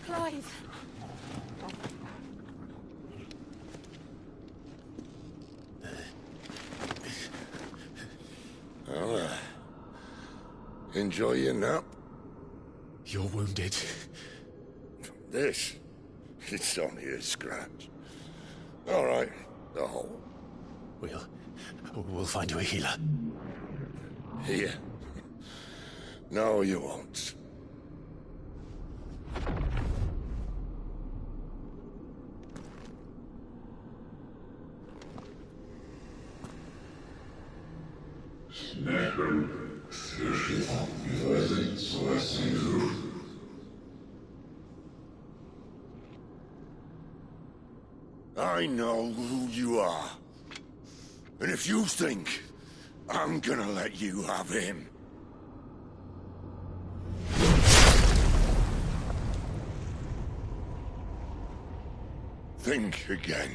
Clive. Well, enjoy your nap. You're wounded. This? It's only a scratch. All right, the hole. We'll find you a healer. Here? No, you won't. I know who you are. And if you think I'm gonna let you have him... think again.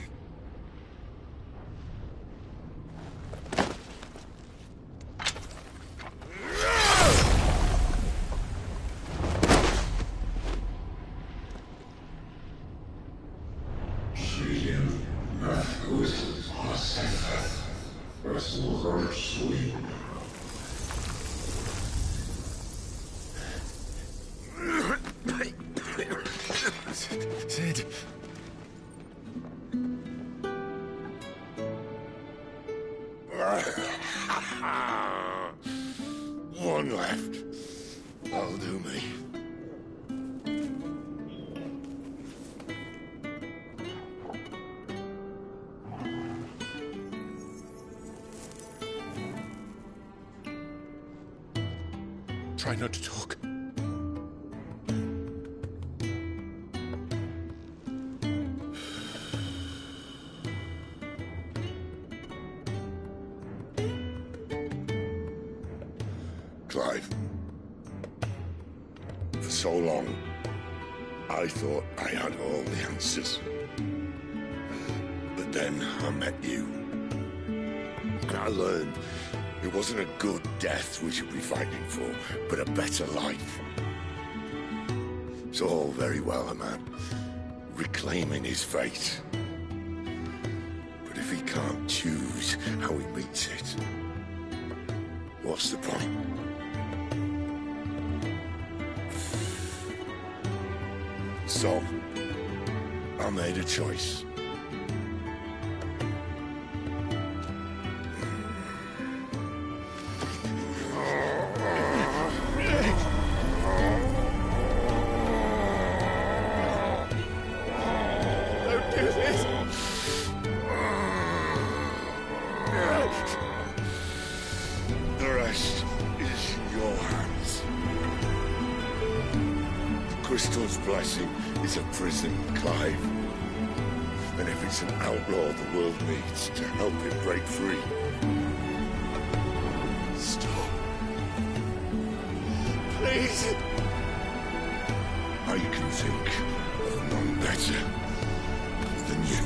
Sid. One left. That'll do me. Try not to talk. Clive. For so long, I thought I had all the answers. But then I met you. And I learned it wasn't a good death we should be fighting for, but a better life. It's all very well, a man reclaiming his fate. But if he can't choose how he meets it, what's the point? So, I made a choice. Don't do this! The rest is in your hands. Crystal's blessing is a prison, Clive. And if it's an outlaw the world needs to help him break free... Stop. Please. I can think of none better than you.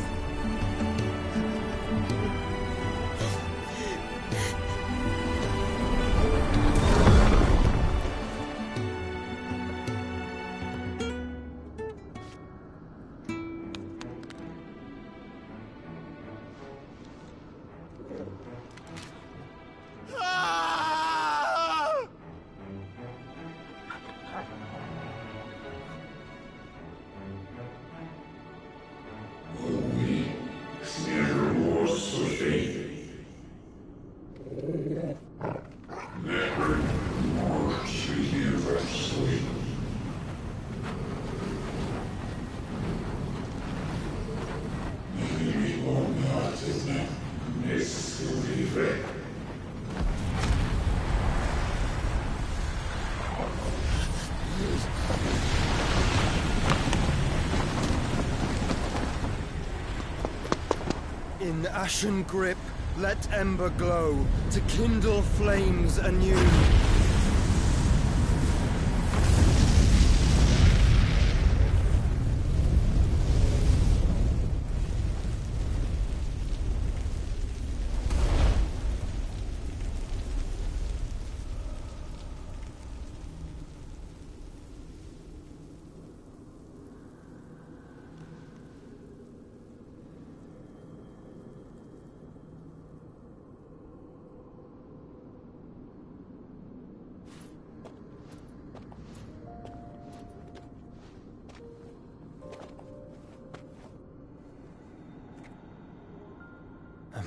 In ashen grip, let ember glow, to kindle flames anew.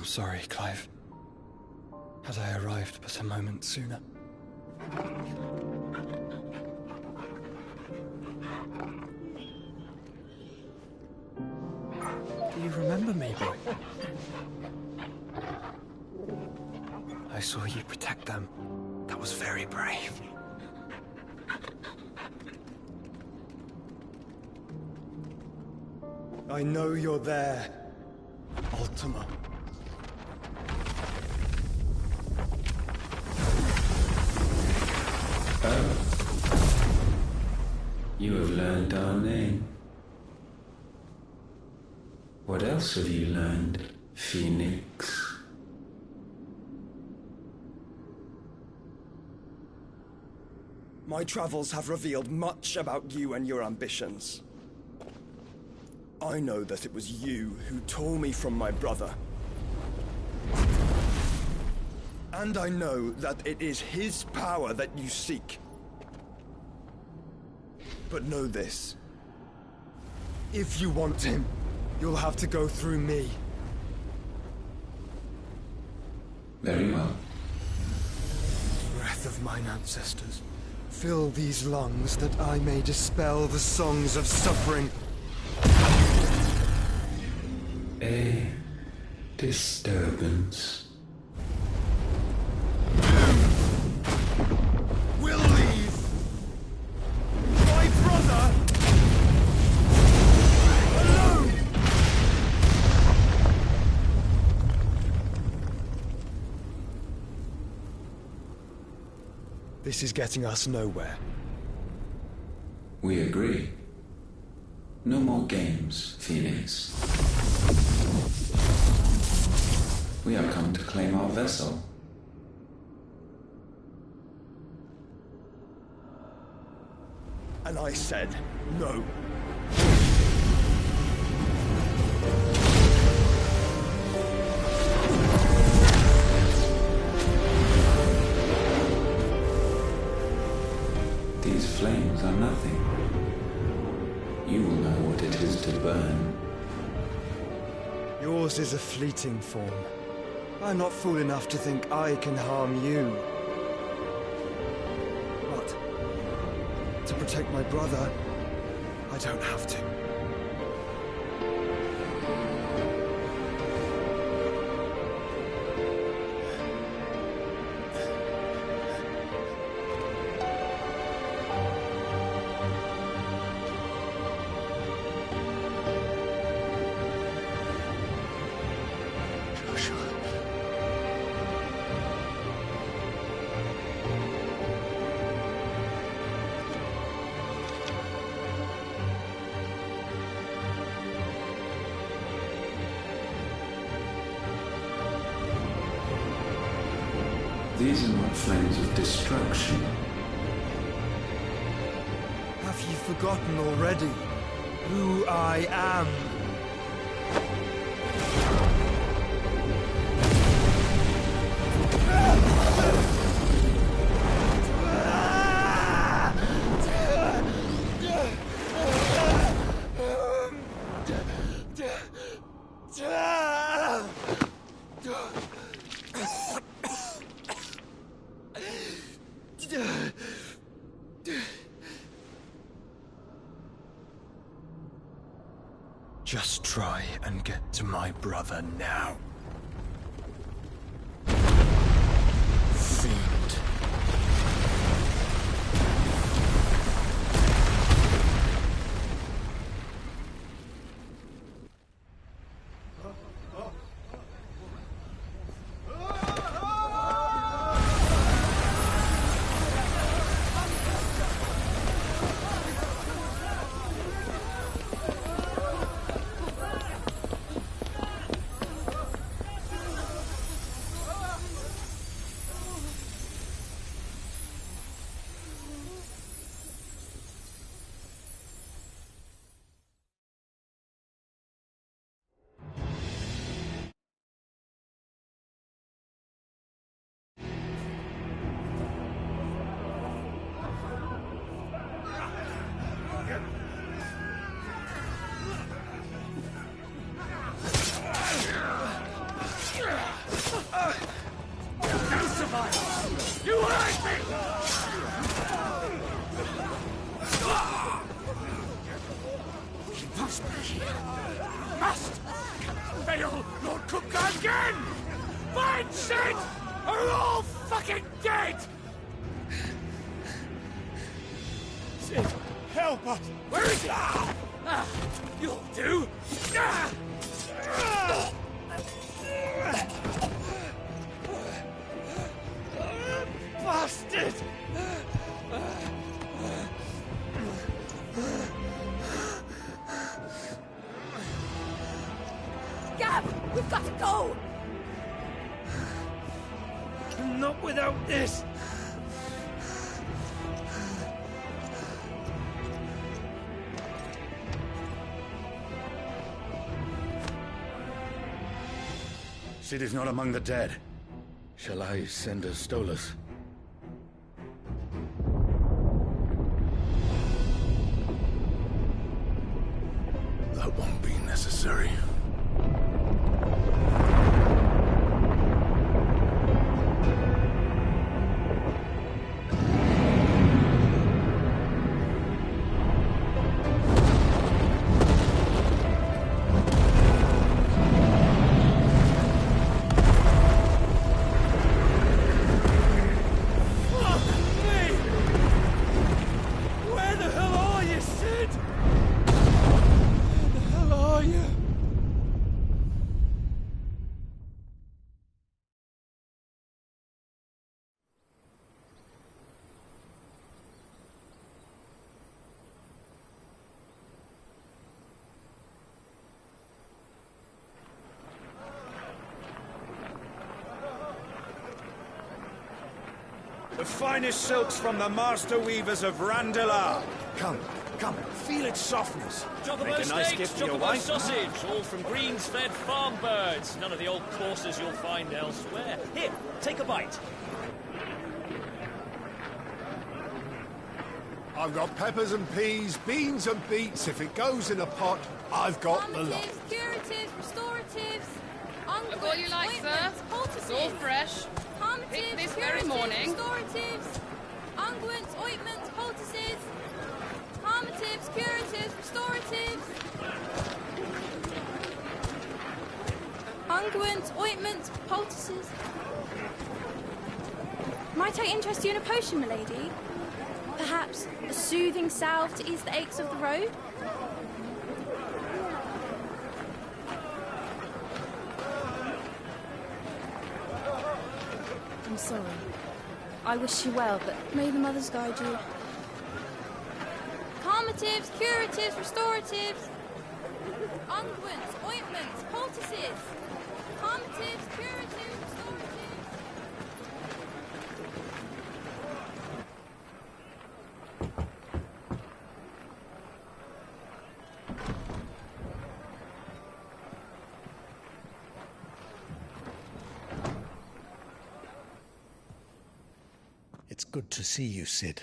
I'm sorry, Clive. Had I arrived but a moment sooner. Do you remember me, boy? I saw you protect them. That was very brave. I know you're there, Ultima. You have learned our name. What else have you learned, Phoenix? My travels have revealed much about you and your ambitions. I know that it was you who tore me from my brother. And I know that it is his power that you seek. But know this. If you want him, you'll have to go through me. Very well. Breath of mine ancestors, fill these lungs that I may dispel the songs of suffering. A disturbance. We'll leave! My brother! Alone! This is getting us nowhere. We agree. No more games, Phoenix. We have come to claim our vessel. And I said no. These flames are nothing. You will know what it is to burn. Yours is a fleeting form. I'm not fool enough to think I can harm you. But to protect my brother, I don't have to. These are not flames of destruction. Have you forgotten already who I am? Just try and get to my brother now. Fiend. again! Find Sid! Or we're all fucking dead! Sid, help us! Where is he? You'll do! Bastard! Gab, we've got to go! Not without this! Sid is not among the dead. Shall I send a Stolas? That won't be necessary. The finest silks from the master weavers of Randalar. Come, feel its softness. Chocobo Make a nice steaks, gift for your chocobo wife. sausage, all from greens-fed farm birds. None of the old courses you'll find elsewhere. Here, take a bite. I've got peppers and peas, beans and beets. If it goes in a pot, I've got the lot. Calmatives, curatives, restoratives, Look all you like, sir. It's all fresh. Picked this very morning. Restoratives, unguents, ointments, poultices, calmatives, curatives, restoratives, unguents, ointments, poultices. Might I interest you in a potion, milady? Perhaps a soothing salve to ease the aches of the road? I'm sorry. I wish you well, but may the mothers guide you. Calmatives, curatives, restoratives, unguents, ointments, poultices. Calmatives, curatives, restoratives. It's good to see you, Sid.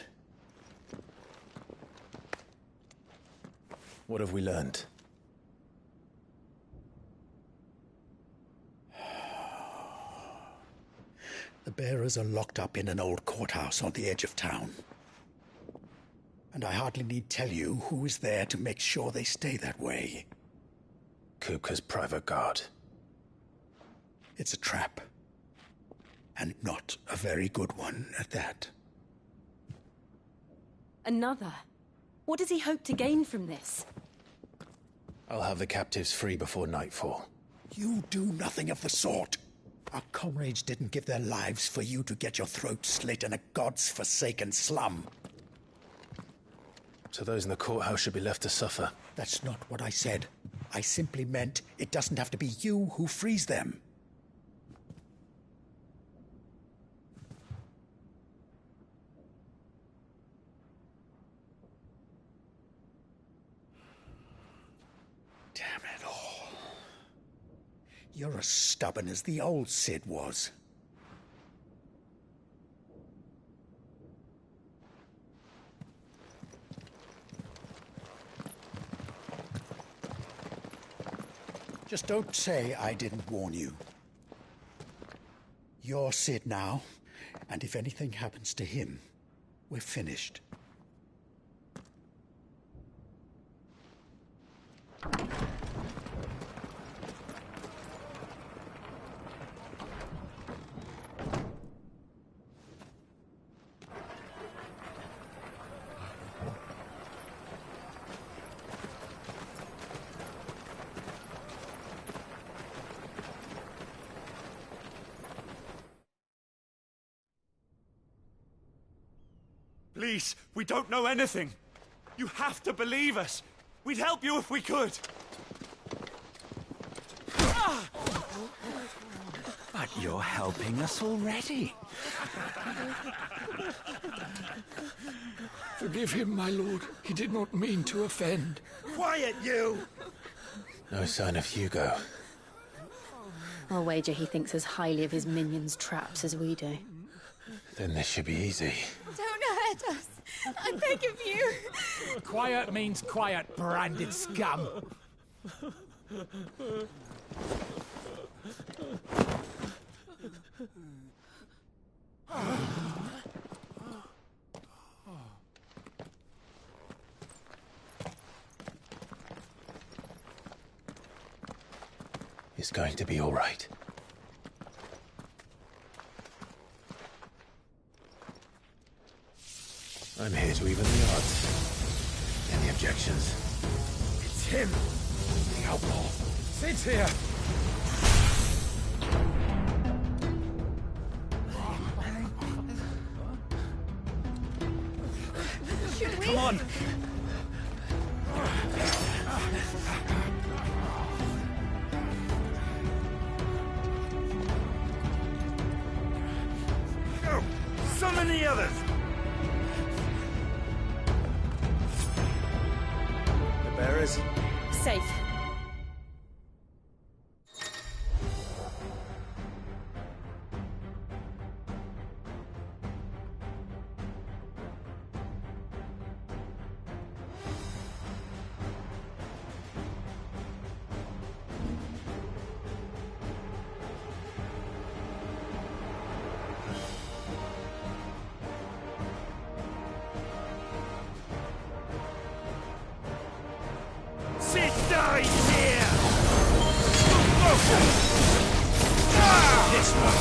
What have we learned? The bearers are locked up in an old courthouse on the edge of town. And I hardly need tell you who is there to make sure they stay that way. Kupka's private guard. It's a trap. And not a very good one at that. Another? What does he hope to gain from this? I'll have the captives free before nightfall. You do nothing of the sort. Our comrades didn't give their lives for you to get your throat slit in a god's-forsaken slum. So those in the courthouse should be left to suffer. That's not what I said. I simply meant it doesn't have to be you who frees them. Damn it all. You're as stubborn as the old Sid was. Just don't say I didn't warn you. You're Sid now, and if anything happens to him, we're finished. Please, we don't know anything. You have to believe us. We'd help you if we could. But you're helping us already. Forgive him, my lord. He did not mean to offend. Quiet, you! No sign of Hugo. I'll wager he thinks as highly of his minions' traps as we do. Then this should be easy. Don't hurt us. I beg of you. Quiet means quiet, branded scum. It's going to be all right. I'm here to even the odds. Any objections? It's him! The outlaw. Sit here. Should we? Come on! Go! Summon the others! The bearers? Safe. Sit down here! This one!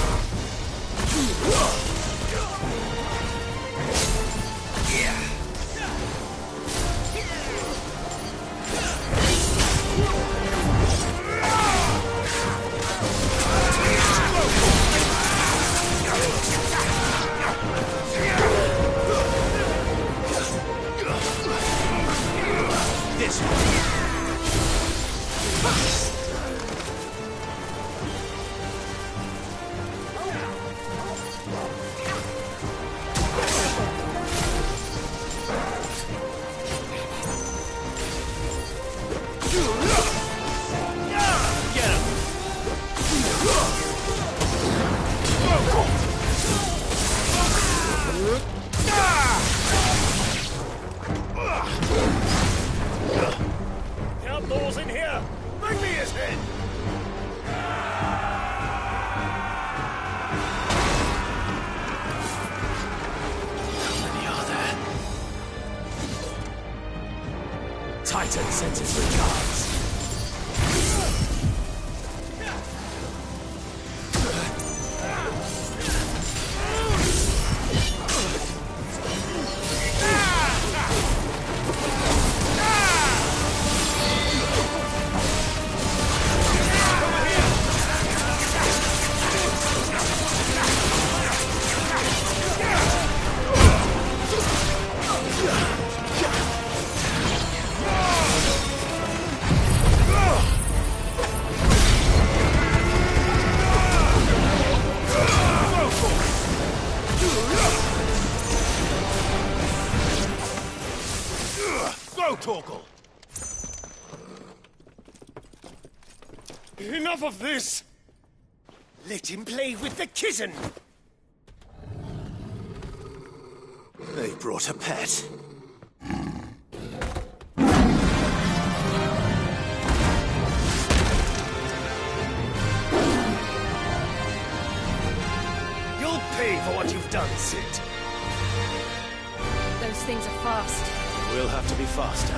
This one! Outlaws in here! Bring me his head! How many are there? Titan sends his regards. Go, Torgal! Enough of this! Let him play with the kitten! They brought a pet. You'll pay for what you've done, Sid. Those things are fast. We'll have to be faster.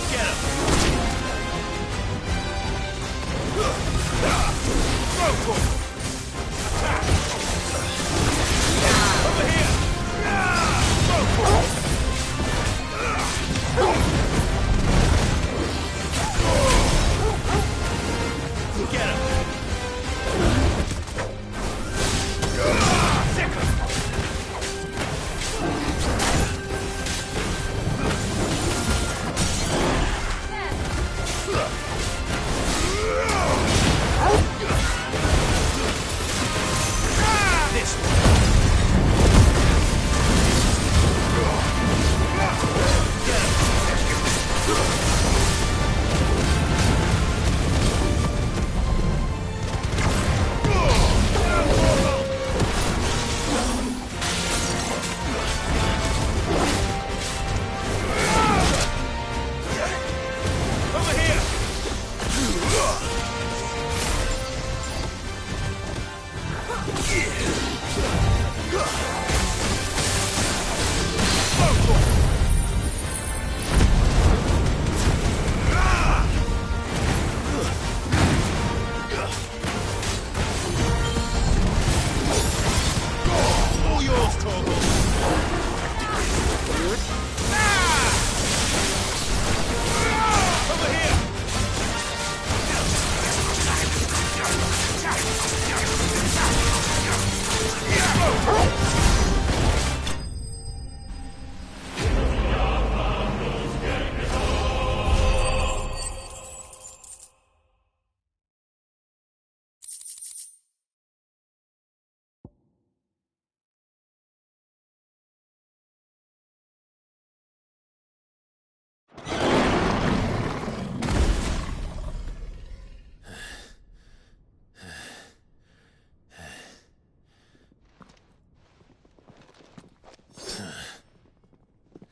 Get him! Go for it! Over here! Go for it!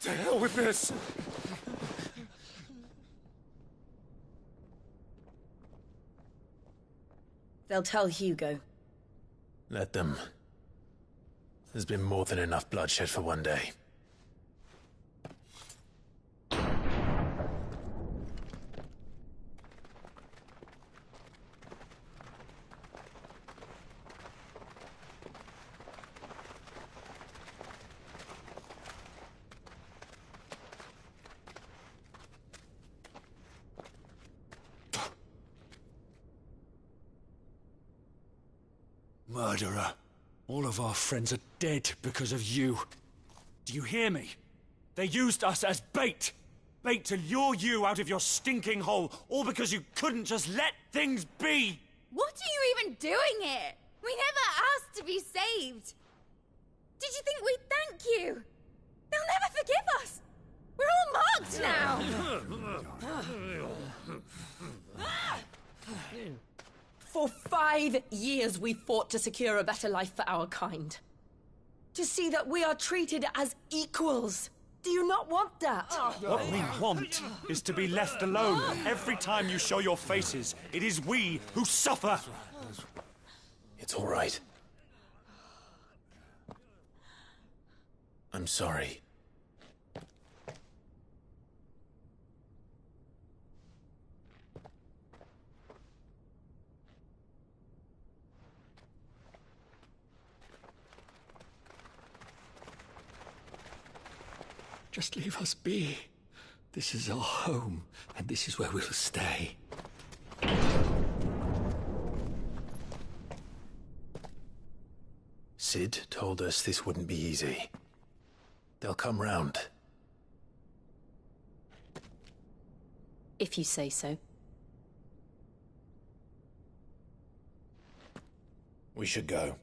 To hell with this! They'll tell Hugo. Let them. There's been more than enough bloodshed for one day. Murderer. All of our friends are dead because of you. Do you hear me? They used us as bait. Bait to lure you out of your stinking hole, all because you couldn't just let things be. What are you even doing here? We never asked to be saved. Did you think we'd thank you? They'll never forgive us. We're all marked now. For 5 years we fought to secure a better life for our kind. To see that we are treated as equals. Do you not want that? What we want is to be left alone. Every time you show your faces, it is we who suffer. It's all right. I'm sorry. Just leave us be. This is our home, and this is where we'll stay. Sid told us this wouldn't be easy. They'll come round. If you say so. We should go.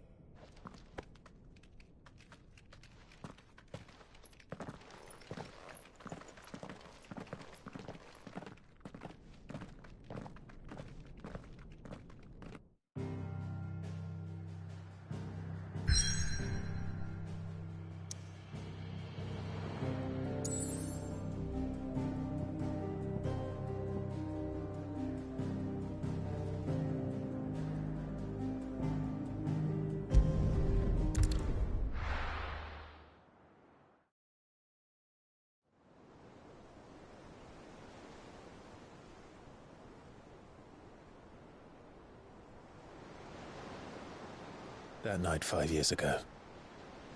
That night 5 years ago,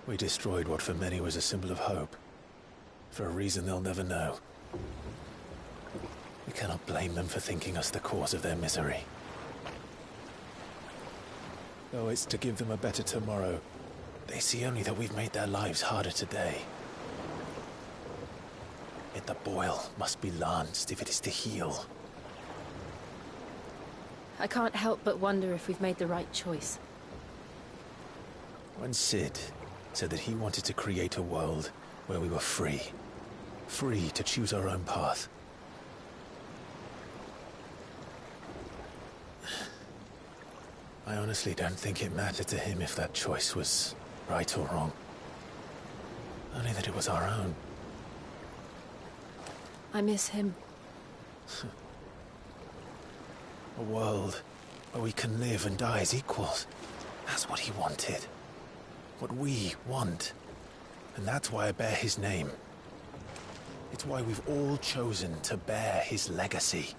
we destroyed what for many was a symbol of hope. For a reason they'll never know. We cannot blame them for thinking us the cause of their misery. Though it's to give them a better tomorrow, they see only that we've made their lives harder today. Yet the boil must be lanced if it is to heal. I can't help but wonder if we've made the right choice. When Sid said that he wanted to create a world where we were free. Free to choose our own path. I honestly don't think it mattered to him if that choice was right or wrong. Only that it was our own. I miss him. A world where we can live and die as equals. That's what he wanted. What we want. And that's why I bear his name. It's why we've all chosen to bear his legacy.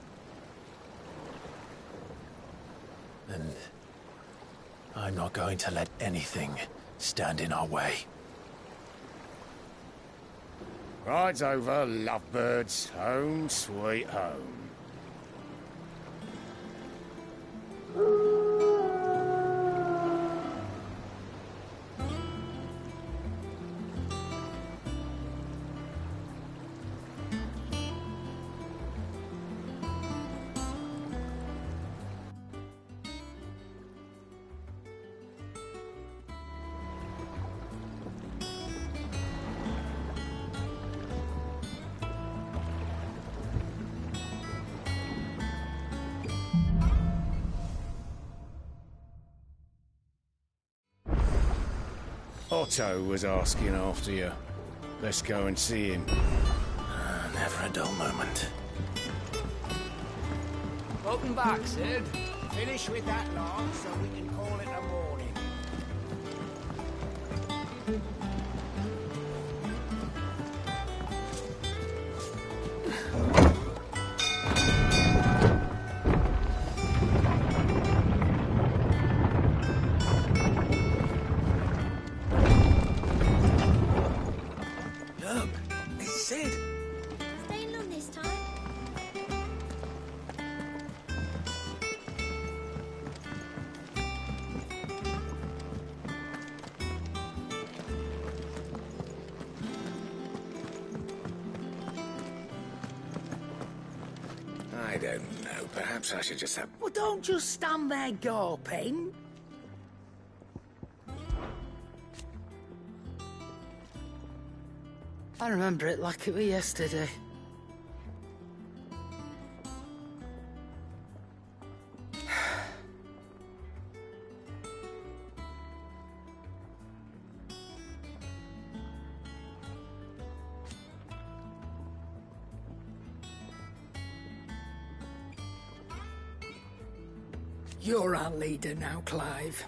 And I'm not going to let anything stand in our way. Rides over, lovebirds. Home, sweet home. Otto was asking after you. Let's go and see him. Never a dull moment. Welcome back, Sid. Finish with that lot so we can call it a morning. Look, it's Sid. Staying long this time? I don't know. Perhaps I should just have... Well, don't just stand there gawping. I remember it like it was yesterday. You're our leader now, Clive.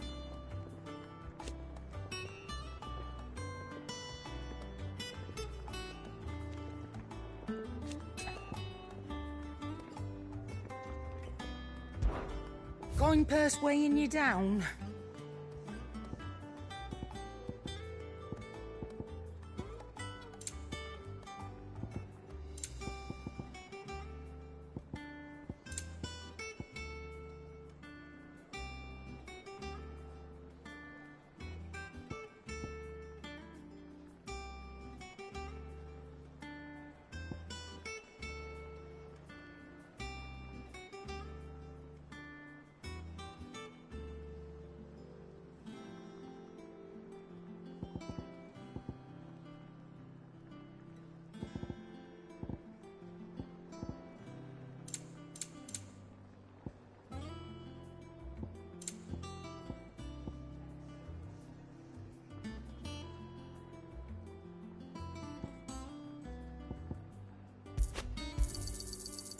Coin purse weighing you down?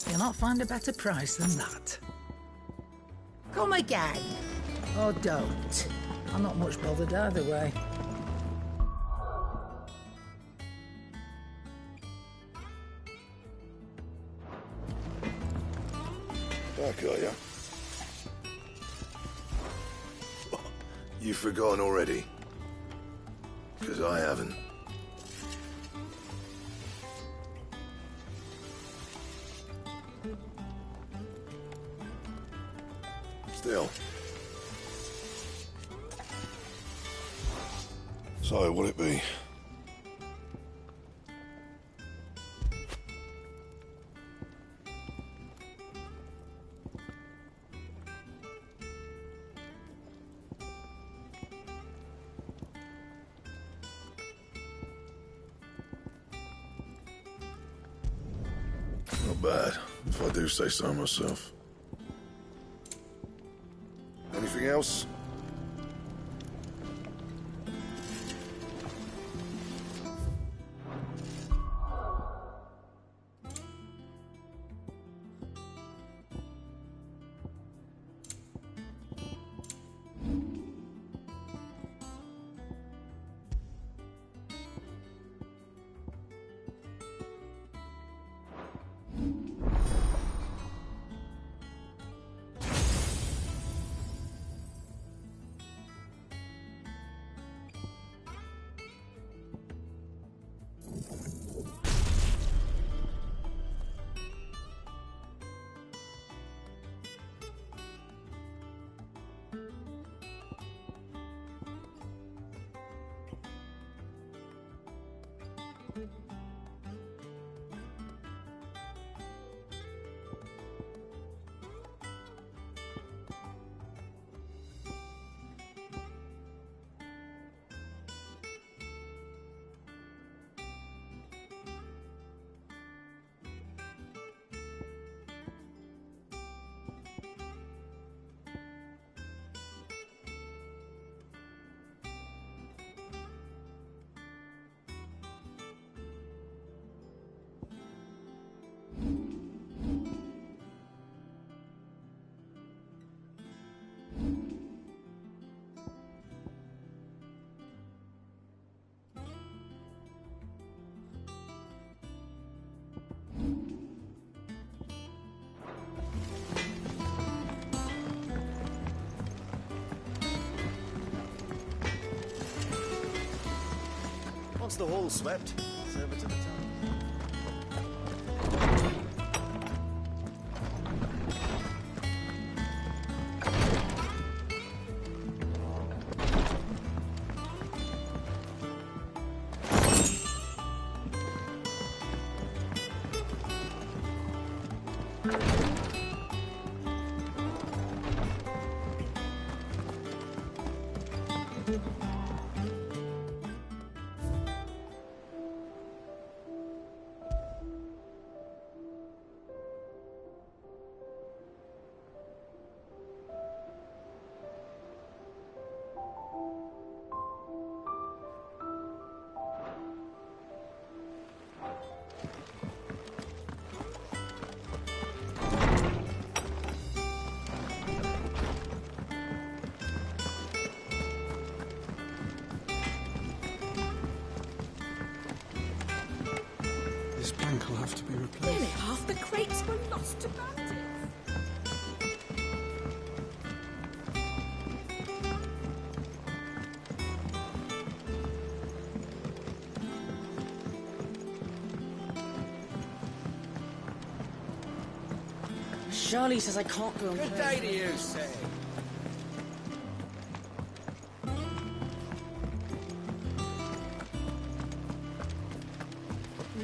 You'll not find a better price than that. Come again. Or don't. I'm not much bothered either way. Back, are ya? You've forgotten already? 'Cause I haven't. Still. So, what'll it be? Not bad, if I do say so myself. Anything else? Once the hall's swept, it's over to the top. This plank will have to be replaced. Nearly half the crates were lost to bandits. Charlie says I can't go on. Good day to you, say.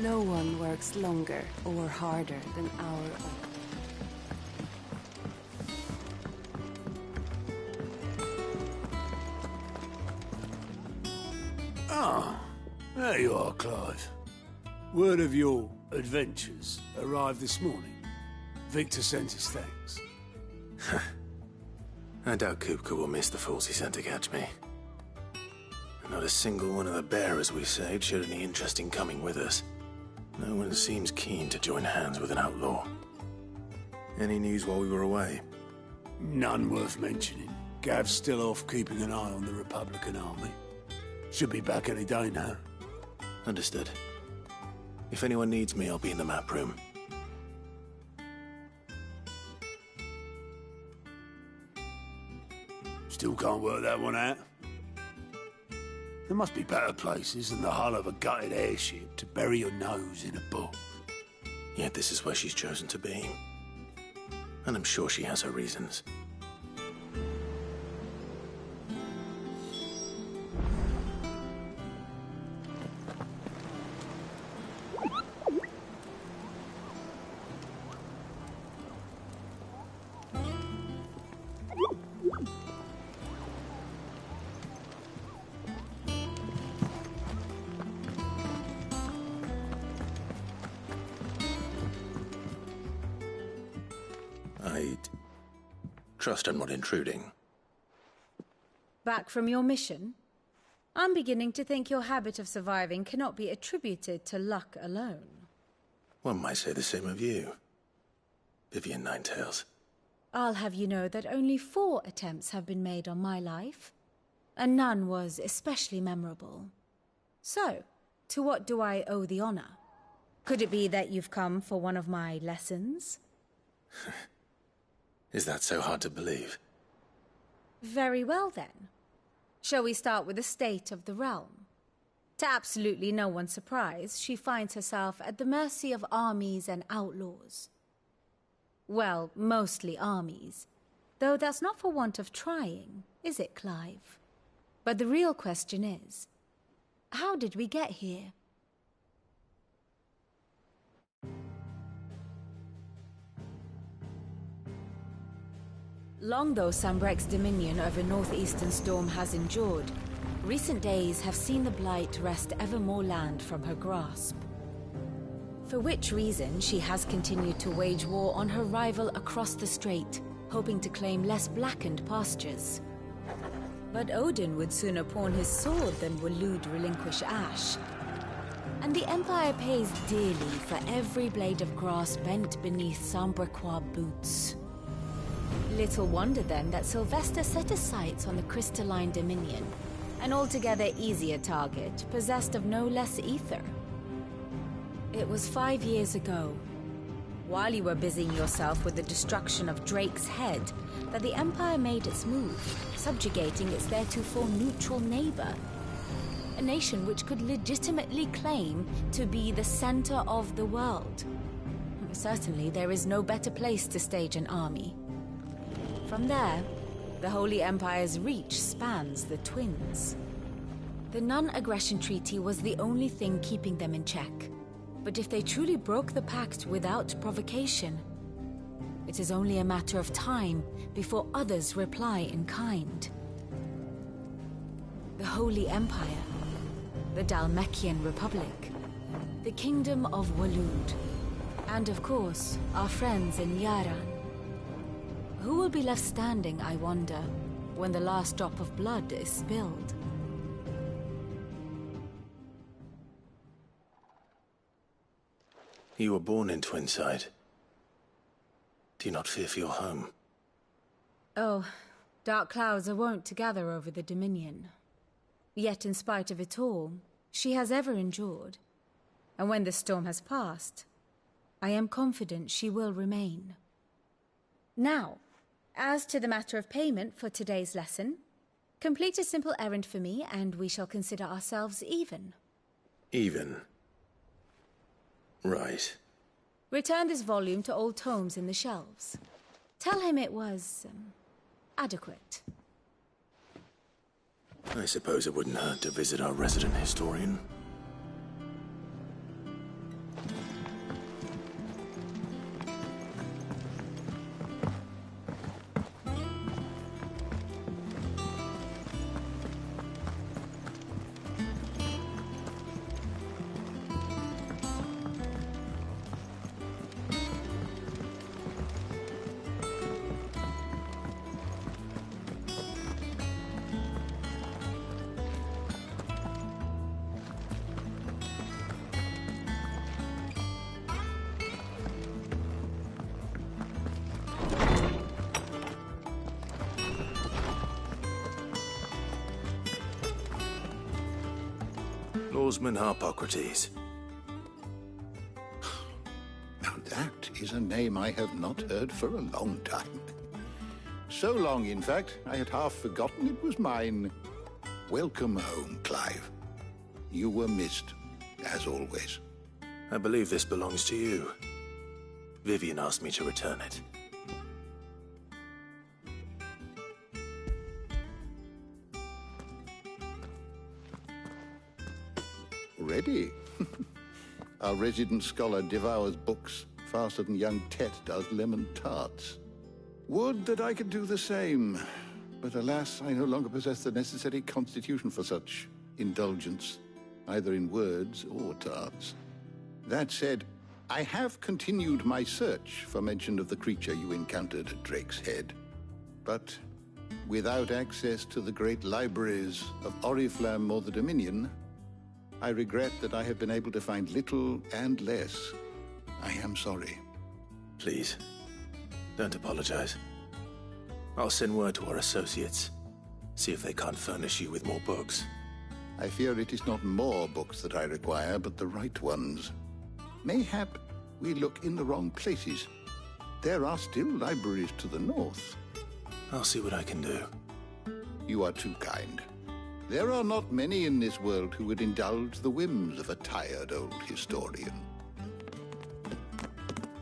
No one works longer or harder than our own. Ah, there you are, Clive. Word of your adventures arrived this morning. Victor sent his thanks. I doubt Kupka will miss the fools he sent to catch me. Not a single one of the bearers we saved showed any interest in coming with us. No one seems keen to join hands with an outlaw. Any news while we were away? None worth mentioning. Gav's still off keeping an eye on the Republican army. Should be back any day now. Understood. If anyone needs me, I'll be in the map room. Still can't work that one out. There must be better places than the hull of a gutted airship to bury your nose in a book. Yet this is where she's chosen to be. And I'm sure she has her reasons. I'd trust I'm not intruding. Back from your mission? I'm beginning to think your habit of surviving cannot be attributed to luck alone. One might say the same of you, Vivian Ninetails. I'll have you know that only 4 attempts have been made on my life, and none was especially memorable. So, to what do I owe the honor? Could it be that you've come for one of my lessons? Is that so hard to believe? Very well, then. Shall we start with the state of the realm? To absolutely no one's surprise, she finds herself at the mercy of armies and outlaws. Well, mostly armies. Though that's not for want of trying, is it, Clive? But the real question is, how did we get here? Long though Sambrek's dominion over northeastern Storm has endured, recent days have seen the Blight wrest ever more land from her grasp. For which reason she has continued to wage war on her rival across the strait, hoping to claim less blackened pastures. But Odin would sooner pawn his sword than Waloed relinquish Ash. And the Empire pays dearly for every blade of grass bent beneath Sambrequois boots. Little wonder then that Sylvester set his sights on the crystalline dominion, an altogether easier target, possessed of no less ether. It was 5 years ago, while you were busying yourself with the destruction of Drake's head, that the Empire made its move, subjugating its theretofore neutral neighbor. a nation which could legitimately claim to be the center of the world. Certainly, there is no better place to stage an army. From there, the Holy Empire's reach spans the Twins. The non-aggression treaty was the only thing keeping them in check. But if they truly broke the pact without provocation, it is only a matter of time before others reply in kind. The Holy Empire, the Dhalmekian Republic, the Kingdom of Waloed, and of course, our friends in Yaran. Who will be left standing, I wonder, when the last drop of blood is spilled? You were born in Twinside. Do you not fear for your home? Oh, dark clouds are wont to gather over the Dominion. Yet in spite of it all, she has ever endured. And when the storm has passed, I am confident she will remain. Now, as to the matter of payment for today's lesson, complete a simple errand for me and we shall consider ourselves even. Even? Right. Return this volume to old tomes in the shelves. Tell him it was, adequate. I suppose it wouldn't hurt to visit our resident historian. Lawsman Harpocrates. Now that is a name I have not heard for a long time. So long, in fact, I had half forgotten it was mine. Welcome home, Clive. You were missed, as always. I believe this belongs to you. Vivian asked me to return it. Ready? Our resident scholar devours books faster than young Tet does lemon tarts. Would that I could do the same, but alas, I no longer possess the necessary constitution for such indulgence, either in words or tarts. That said, I have continued my search for mention of the creature you encountered at Drake's Head. But without access to the great libraries of Oriflamme or the Dominion, I regret that I have been able to find little and less. I am sorry. Please, don't apologize. I'll send word to our associates. See if they can't furnish you with more books. I fear it is not more books that I require, but the right ones. Mayhap we look in the wrong places. There are still libraries to the north. I'll see what I can do. You are too kind. There are not many in this world who would indulge the whims of a tired old historian.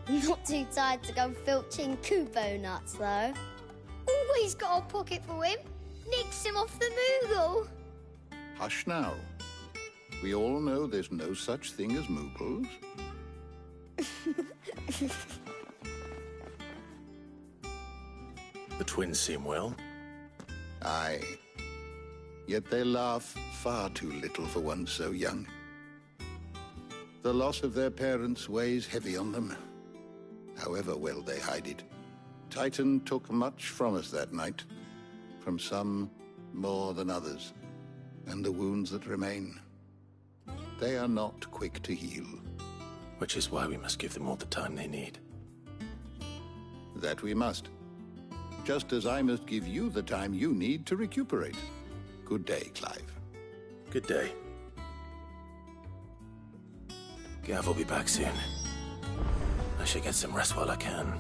Not too tired to go filching Kubo nuts, though. Always got a pocket for him. Nicks him off the Moogle. Hush now. We all know there's no such thing as Moogles. The twins seem well. Aye. Yet they laugh far too little for one so young. The loss of their parents weighs heavy on them, however well they hide it. Titan took much from us that night, from some more than others, and the wounds that remain, they are not quick to heal. Which is why we must give them all the time they need. That we must. Just as I must give you the time you need to recuperate. Good day, Clive. Good day. Gav will be back soon. I should get some rest while I can.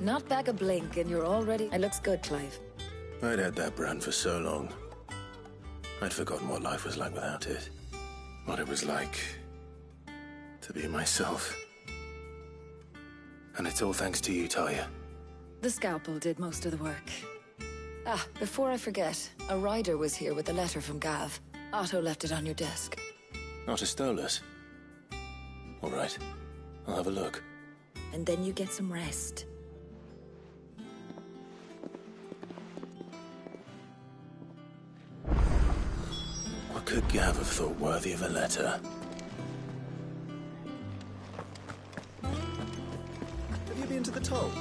Not back a blink and you're already... It looks good, Clive. I'd had that brand for so long. I'd forgotten what life was like without it. What it was like to be myself. And it's all thanks to you, Talia. The scalpel did most of the work. Ah, before I forget, a rider was here with a letter from Gav. Otto left it on your desk. Not a stolus. All right, I'll have a look. And then you get some rest. What could Gav have thought worthy of a letter? Have you been to the toll?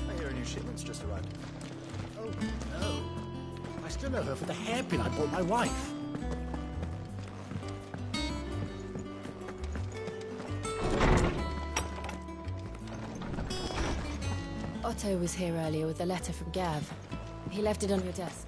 I hear a new shipment's just arrived. Oh, no. I still owe her for the hairpin I bought my wife. Otto was here earlier with a letter from Gav. He left it on your desk.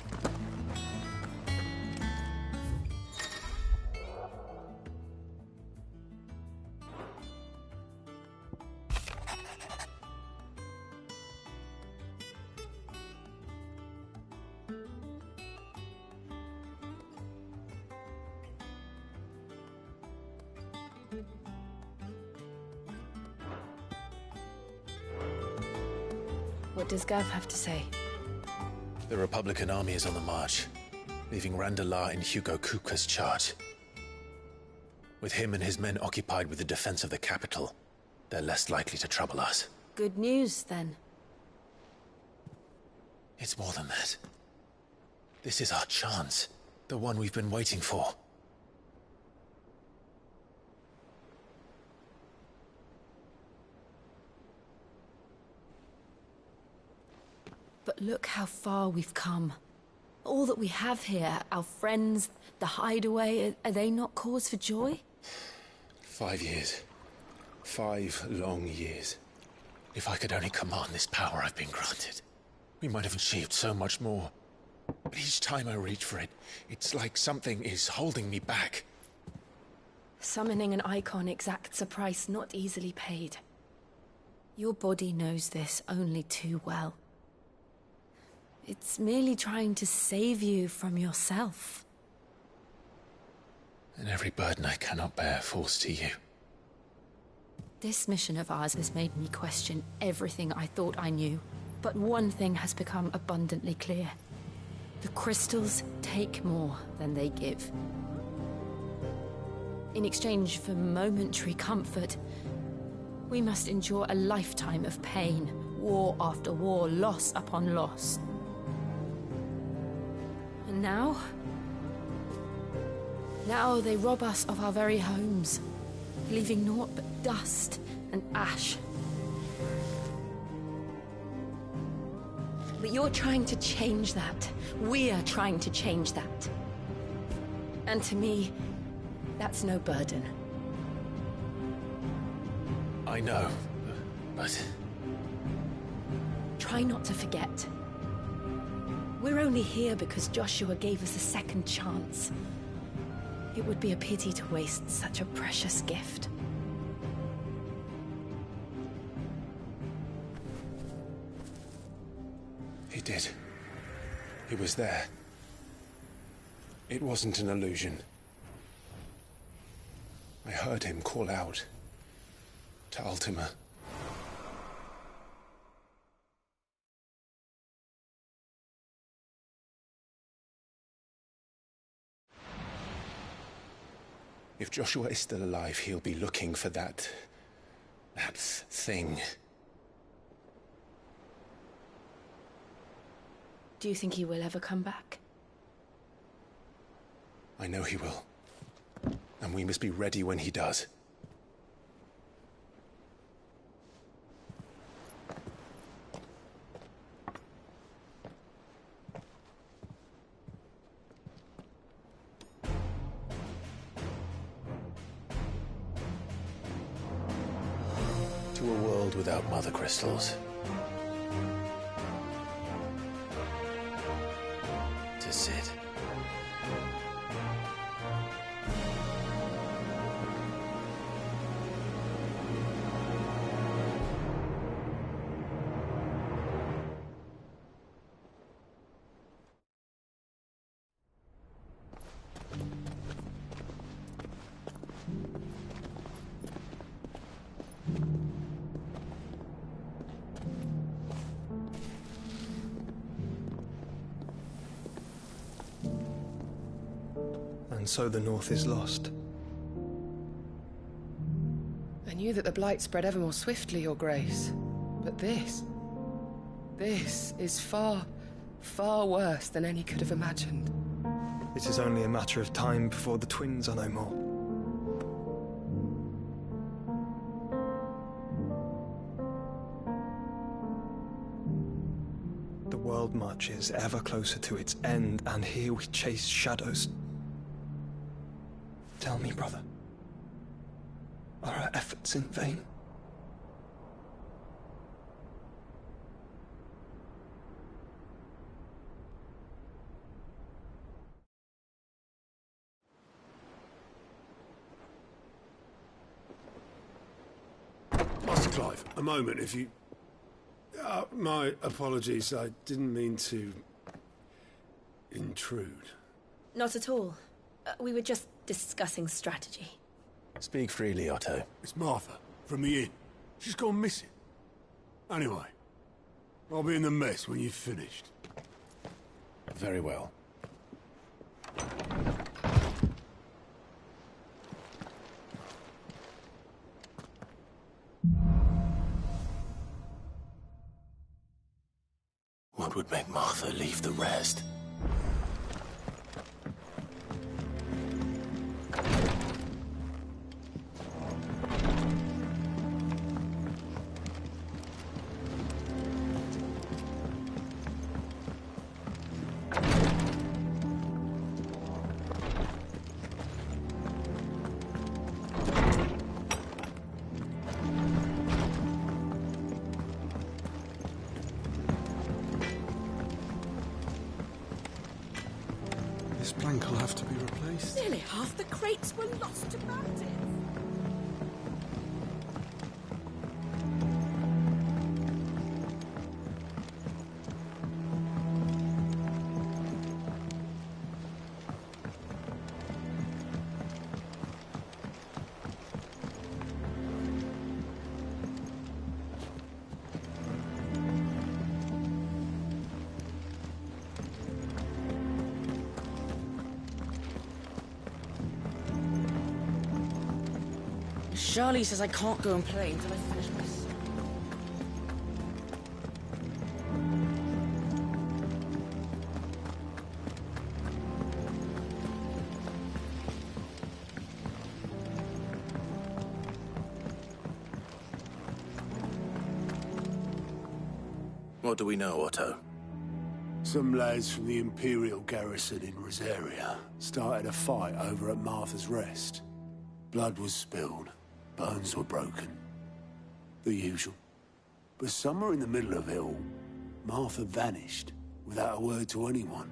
What does Gav have to say? The Republican army is on the march, leaving Randalar in Hugo Kuka's charge. With him and his men occupied with the defense of the capital, they're less likely to trouble us. Good news, then. It's more than that. This is our chance. The one we've been waiting for. But look how far we've come. All that we have here, our friends, the hideaway, are they not cause for joy? 5 years. 5 long years. If I could only command this power I've been granted, we might have achieved so much more. But each time I reach for it, it's like something is holding me back. Summoning an icon exacts a price not easily paid. Your body knows this only too well. It's merely trying to save you from yourself. And every burden I cannot bear falls to you. This mission of ours has made me question everything I thought I knew. But one thing has become abundantly clear. The crystals take more than they give. In exchange for momentary comfort, we must endure a lifetime of pain, war after war, loss upon loss. And now they rob us of our very homes, leaving naught but dust and ash. But you're trying to change that. We're trying to change that. And to me, that's no burden. I know, but... Try not to forget. We're only here because Joshua gave us a second chance. It would be a pity to waste such a precious gift. He did. He was there. It wasn't an illusion. I heard him call out to Ultima. If Joshua is still alive, he'll be looking for that thing. Do you think he will ever come back? I know he will. And we must be ready when he does. To a world without mother crystals. To Sid. And so the North is lost. I knew that the Blight spread ever more swiftly, Your Grace. But this is far, far worse than any could have imagined. It is only a matter of time before the twins are no more. The world marches ever closer to its end, and here we chase shadows. Tell me, brother, are our efforts in vain? Master Clive, a moment, if you... my apologies, I didn't mean to... intrude. Not at all. We were just discussing strategy. Speak freely, Otto. It's Martha, from the inn. She's gone missing. Anyway, I'll be in the mess when you've finished. Very well. What would make Martha leave the rest? This plank will have to be replaced. Nearly half the crates were lost to bandits. Charlie says I can't go and play until I finish this. What do we know, Otto? Some lads from the Imperial garrison in Rosaria started a fight over at Martha's Rest. Blood was spilled, bones were broken. The usual. But somewhere in the middle of it all, Martha vanished without a word to anyone.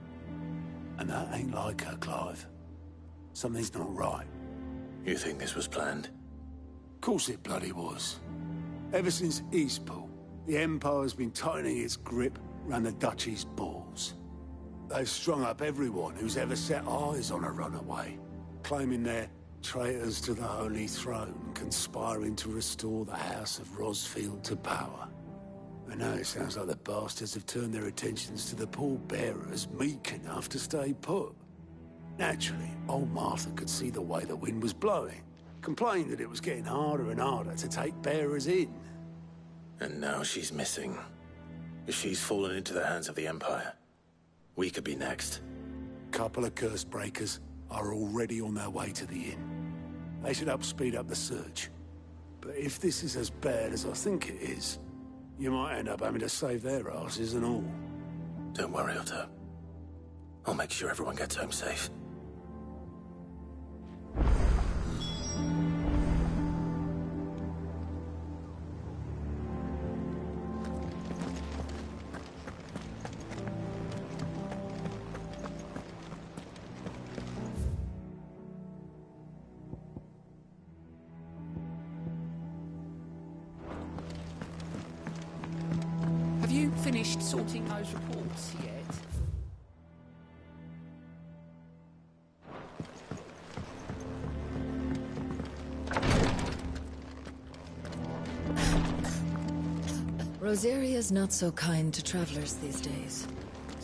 And that ain't like her, Clive. Something's not right. You think this was planned? Of course it bloody was. Ever since Eastpool, the Empire's been tightening its grip round the Duchy's balls. They've strung up everyone who's ever set eyes on a runaway, claiming they're traitors to the Holy Throne, conspiring to restore the House of Rosfield to power. And now it sounds like the bastards have turned their attentions to the pallbearers meek enough to stay put. Naturally, old Martha could see the way the wind was blowing, complained that it was getting harder and harder to take bearers in. And now she's missing. If she's fallen into the hands of the Empire, we could be next. Couple of curse breakers are already on their way to the inn. They should help speed up the search. But if this is as bad as I think it is, you might end up having to save their asses and all. Don't worry, Otto. I'll make sure everyone gets home safe. Have you finished sorting those reports yet? Rosaria's not so kind to travelers these days.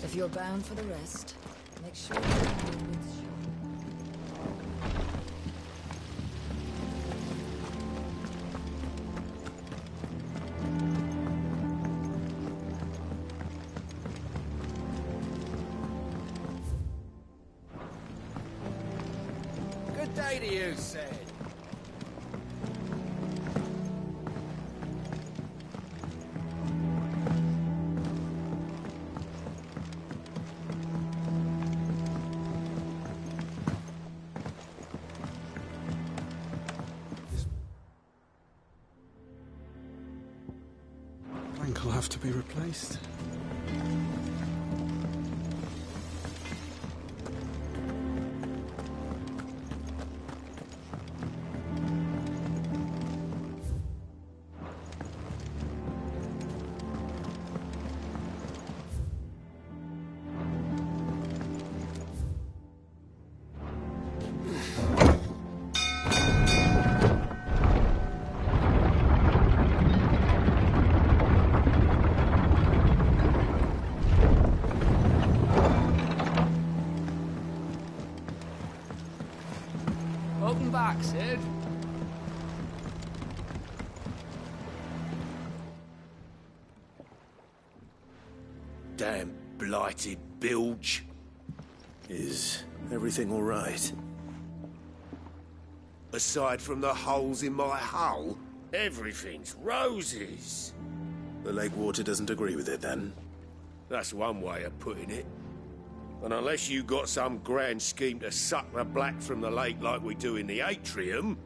If you're bound for the rest, make sure you're with Charlie. day to you, said. Plank will have to be replaced. Welcome back, Sid. Damn blighted bilge. Is everything all right? Aside from the holes in my hull, everything's roses. The lake water doesn't agree with it, then? That's one way of putting it. And unless you got some grand scheme to suck the black from the lake like we do in the atrium,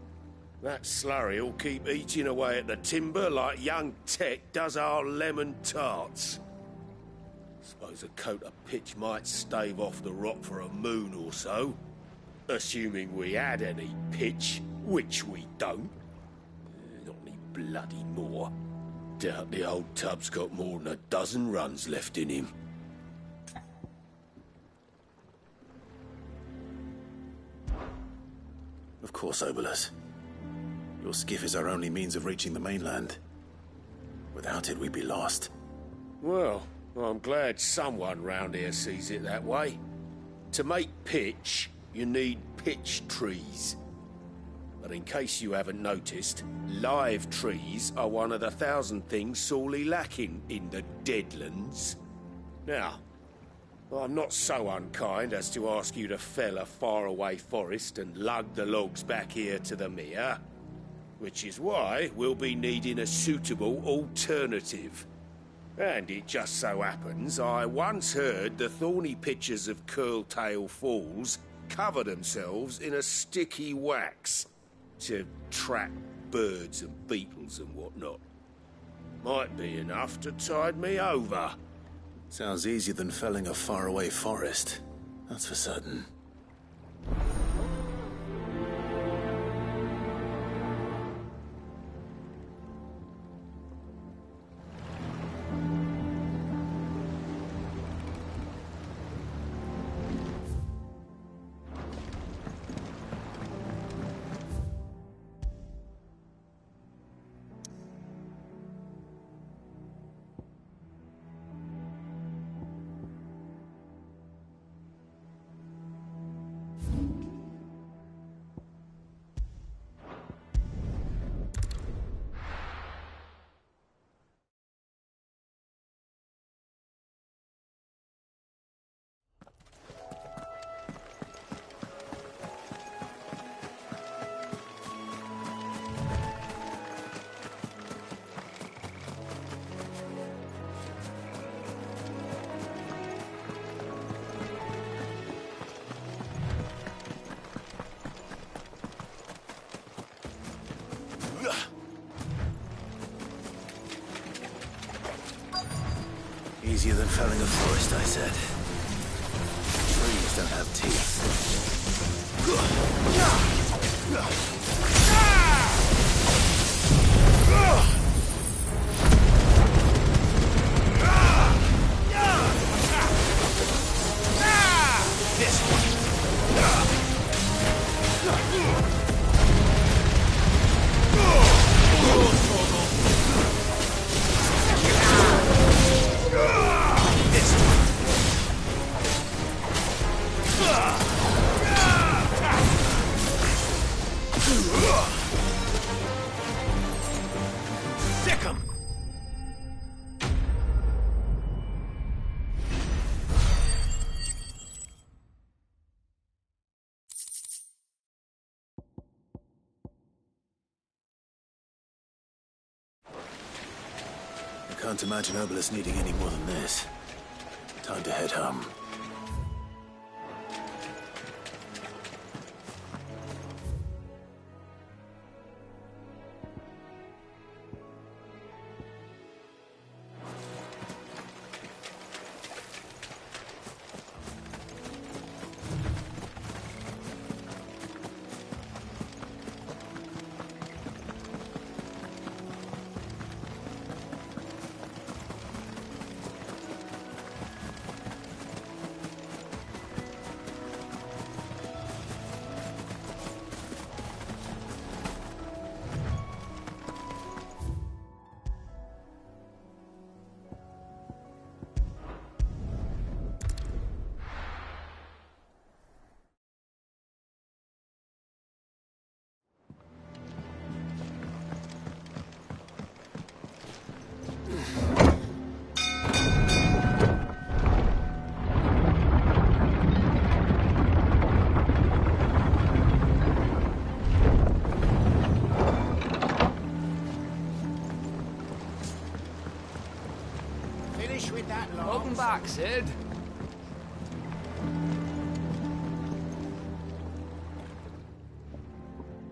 that slurry'll keep eating away at the timber like young Tech does our lemon tarts. Suppose a coat of pitch might stave off the rot for a moon or so. Assuming we had any pitch, which we don't. Not any bloody more. Doubt the old tub's got more than a dozen runs left in him. Of course, Obolus. Your skiff is our only means of reaching the mainland. Without it, we'd be lost. Well, I'm glad someone round here sees it that way. To make pitch, you need pitch trees. But in case you haven't noticed, live trees are one of the 1,000 things sorely lacking in the Deadlands. Now, I'm not so unkind as to ask you to fell a faraway forest and lug the logs back here to the mere, which is why we'll be needing a suitable alternative. And it just so happens I once heard the thorny pitchers of Curltail Falls cover themselves in a sticky wax to trap birds and beetles and whatnot. Might be enough to tide me over. Sounds easier than felling a faraway forest. That's for certain. Easier than felling a forest, I said. Trees don't have teeth. This one. This one. Can't imagine Obelisk needing any more than this. Time to head home. Welcome back, Sid.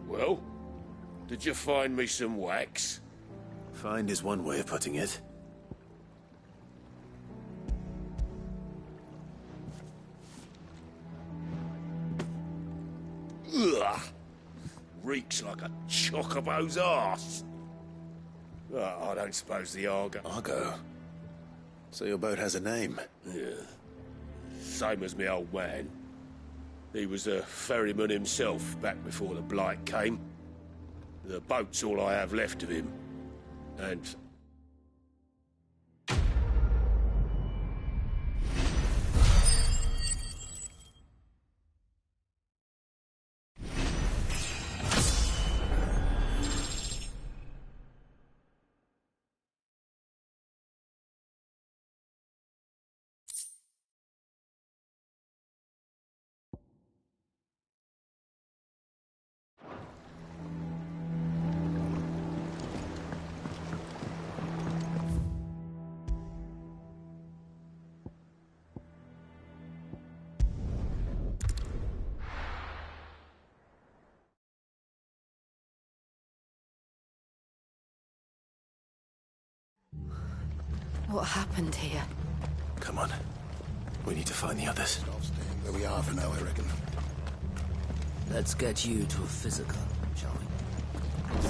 Well, did you find me some wax? Find is one way of putting it. Ugh! Reeks like a chocobo's arse. Oh, I don't suppose the Argo... Argo? So your boat has a name? Yeah. Same as me old man. He was a ferryman himself back before the Blight came. The boat's all I have left of him. And... What happened here? Come on. We need to find the others. I'll stay where we are for now, I reckon. Let's get you to a physical, shall we?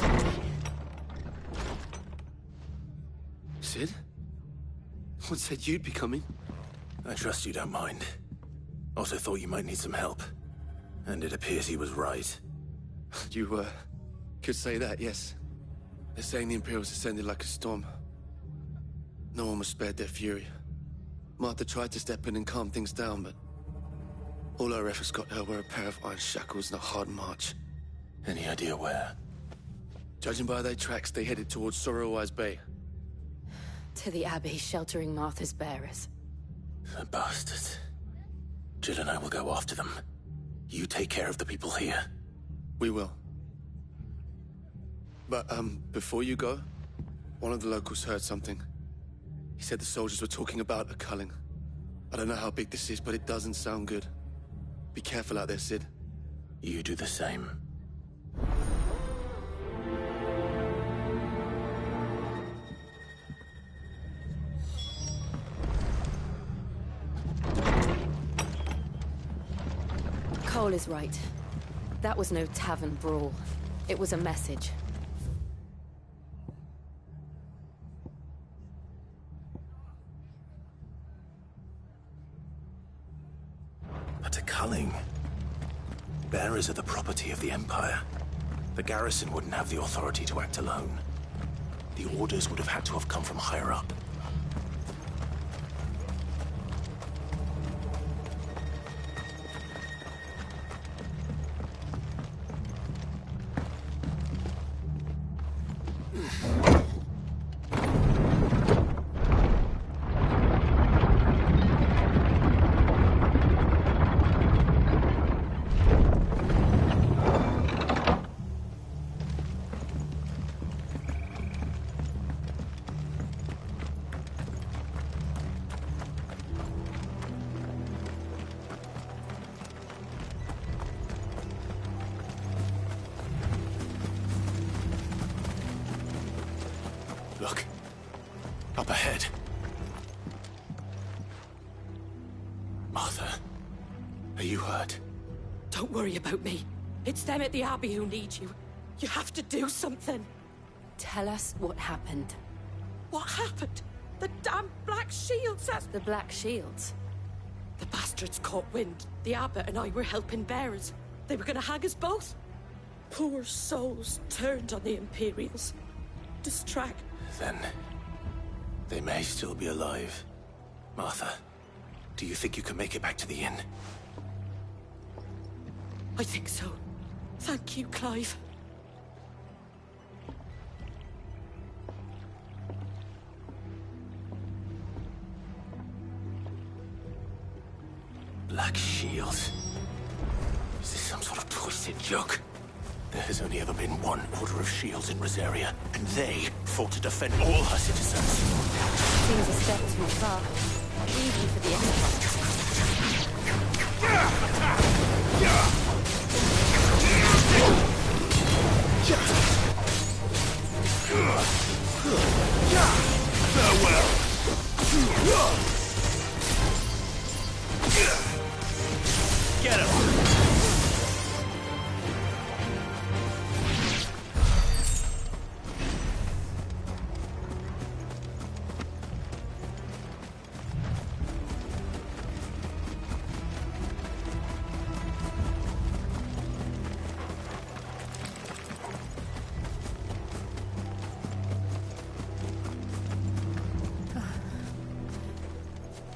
Sid? What said you'd be coming? I trust you don't mind. Also thought you might need some help. And it appears he was right. You, could say that, yes. They're saying the Imperials ascended like a storm. No one was spared their fury. Martha tried to step in and calm things down, but all our efforts got her were a pair of iron shackles and a hard march. Any idea where? Judging by their tracks, they headed towards Sorrowwise Bay. To the Abbey sheltering Martha's bearers. The bastards. Jill and I will go after them. You take care of the people here. We will. But, before you go, one of the locals heard something. He said the soldiers were talking about a culling. I don't know how big this is, but it doesn't sound good. Be careful out there, Sid. You do the same. Cole is right. That was no tavern brawl. It was a message. But a culling. Bearers are the property of the Empire. The garrison wouldn't have the authority to act alone. The orders would have had to have come from higher up. Don't worry about me. It's them at the Abbey who need you. You have to do something. Tell us what happened. What happened? The damn Black Shields, that's... The Black Shields? The bastards caught wind. The Abbot and I were helping bearers. They were gonna hang us both. Poor souls turned on the Imperials. Distract. Then... they may still be alive. Martha, do you think you can make it back to the inn? I think so. Thank you, Clive. Black Shields? Is this some sort of twisted joke? There has only ever been one Order of Shields in Rosaria, and they fought to defend all her citizens. Seems a step too far, even for the Farewell. Get him!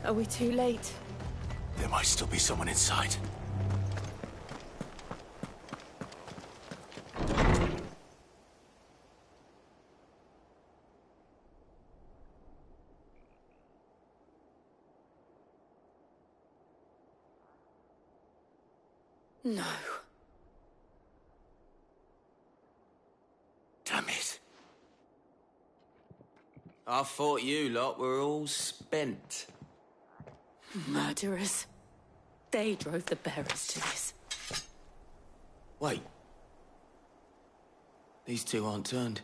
Are we too late? There might still be someone inside. No. Damn it. I thought you lot were all spent. Murderers. They drove the bearers to this. Wait. These two aren't turned.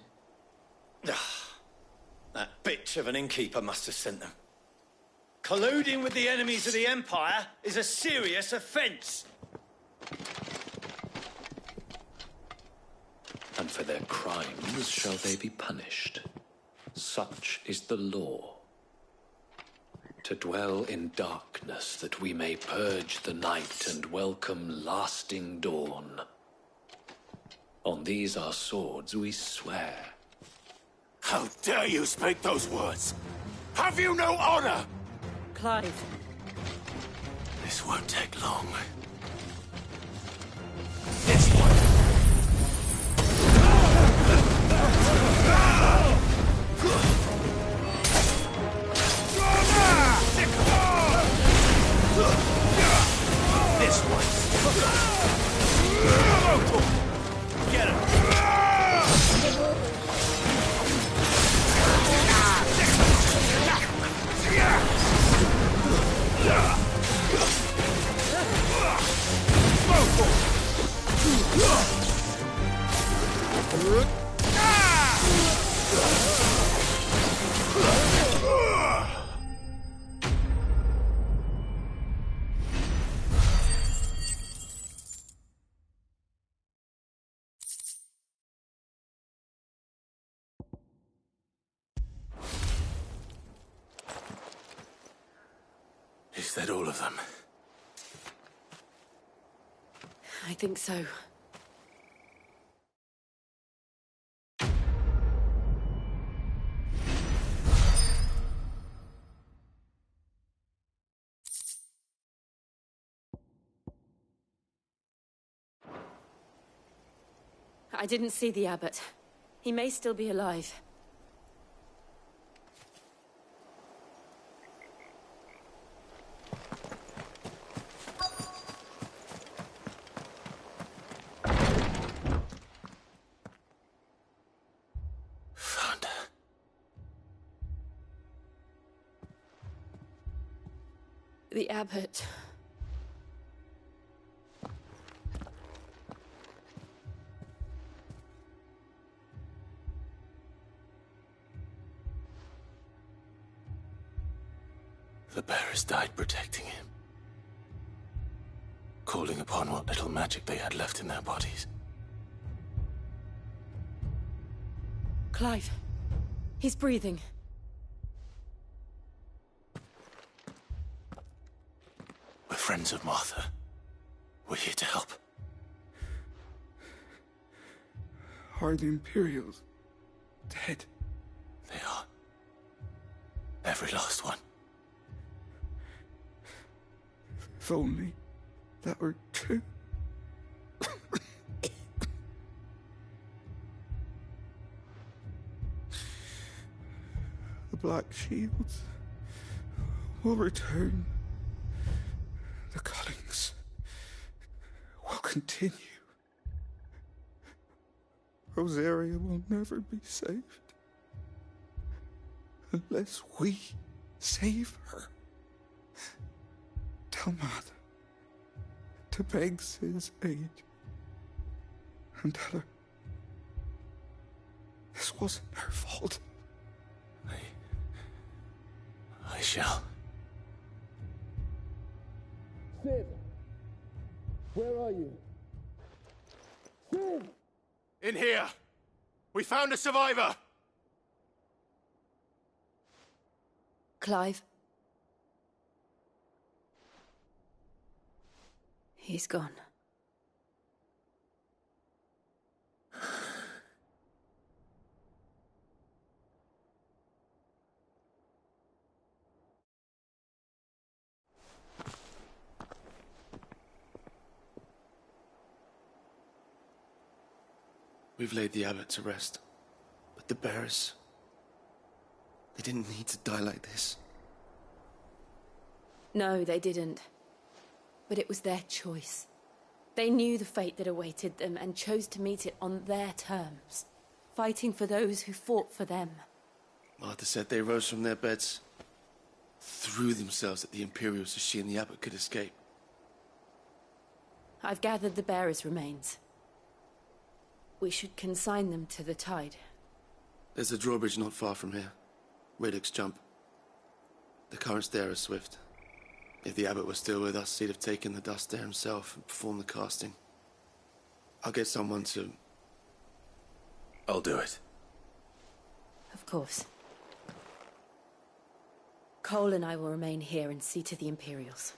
That bitch of an innkeeper must have sent them. Colluding with the enemies of the Empire is a serious offence. And for their crimes shall they be punished. Such is the law. To dwell in darkness that we may purge the night and welcome lasting dawn. On these our swords we swear. How dare you speak those words? Have you no honor? Clive. This won't take long. This one. Get him. Is that all of them? I think so. I didn't see the Abbot. He may still be alive. The Abbot. The bearers died protecting him. calling upon what little magic they had left in their bodies. Clive. He's breathing. We're friends of Martha. We're here to help. Are the Imperials dead? They are. Every last one. If only that were true. The Black Shields will return. The cuttings will continue. Rosaria will never be saved unless we save her. Tell Mother to beg Cid's aid and tell her this wasn't her fault. I shall. Cid! Where are you? Cid! In here! We found a survivor! Clive? He's gone. We've laid the abbot to rest. But the bearers... they didn't need to die like this. No, they didn't. But it was their choice. They knew the fate that awaited them and chose to meet it on their terms, fighting for those who fought for them. Martha said they rose from their beds, threw themselves at the Imperials so she and the abbot could escape. I've gathered the bearers' remains. We should consign them to the tide. There's a drawbridge not far from here. Radix Jump. The currents there are swift. If the abbot was still with us, he'd have taken the dust there himself and performed the casting. I'll get someone to... I'll do it. Of course. Cole and I will remain here and see to the Imperials.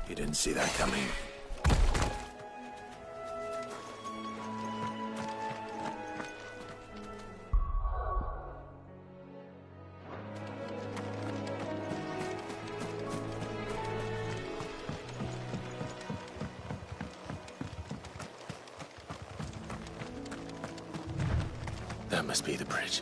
You didn't see that coming. That must be the bridge.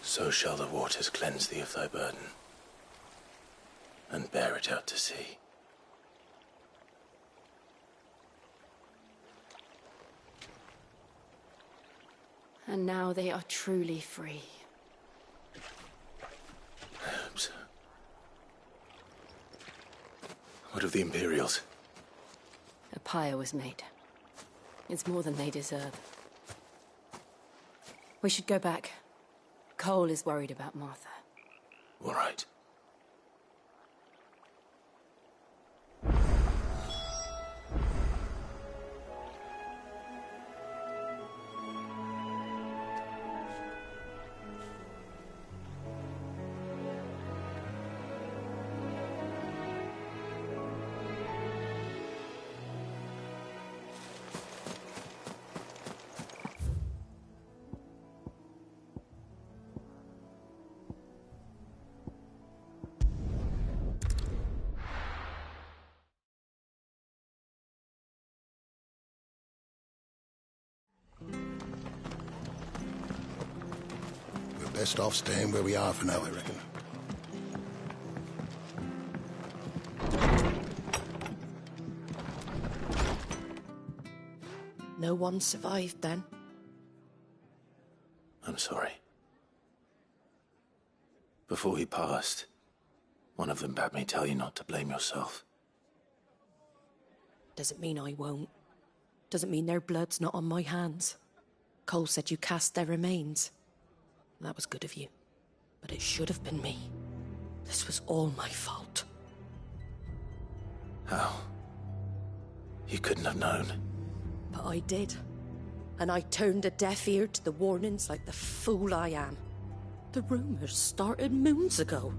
So shall the waters cleanse thee of thy burden, and bear it out to sea. And now they are truly free. I hope so. What of the Imperials? A pyre was made. It's more than they deserve. We should go back. Cole is worried about Martha. All right. Best off staying where we are for now, I reckon. No one survived then. I'm sorry. Before he passed, one of them bade me tell you not to blame yourself. Doesn't mean I won't. Doesn't mean their blood's not on my hands. Cole said you cast their remains. That was good of you. But it should have been me. This was all my fault. How? You couldn't have known. But I did. And I turned a deaf ear to the warnings like the fool I am. The rumors started moons ago.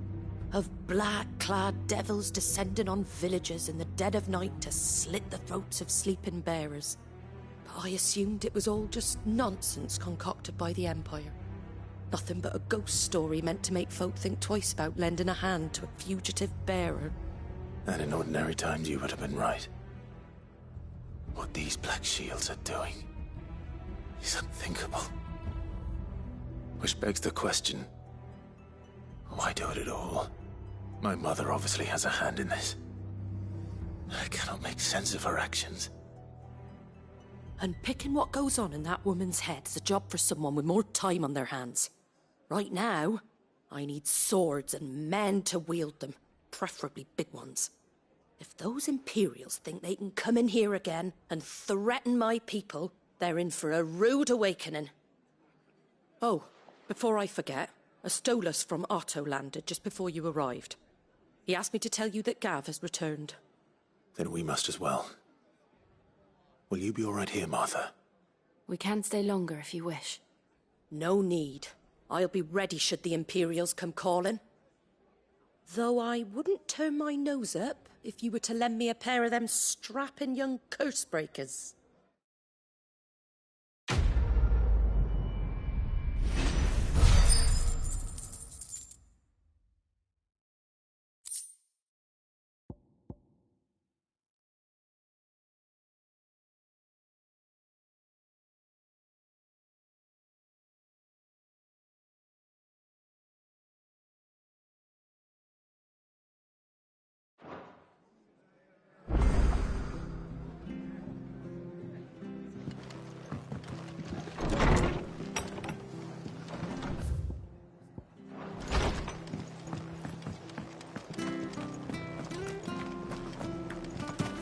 Of black-clad devils descending on villages in the dead of night to slit the throats of sleeping bearers. But I assumed it was all just nonsense concocted by the Empire. Nothing but a ghost story meant to make folk think twice about lending a hand to a fugitive bearer. And in ordinary times you would have been right. What these Black Shields are doing is unthinkable. Which begs the question, why do it at all? My mother obviously has a hand in this. I cannot make sense of her actions. And picking what goes on in that woman's head is a job for someone with more time on their hands. Right now, I need swords and men to wield them, preferably big ones. If those Imperials think they can come in here again and threaten my people, they're in for a rude awakening. Oh, before I forget, a Stolas from Otto landed just before you arrived. He asked me to tell you that Gav has returned. Then we must as well. Will you be all right here, Martha? We can stay longer if you wish. No need. I'll be ready should the Imperials come calling. Though I wouldn't turn my nose up if you were to lend me a pair of them strapping young curse-breakers.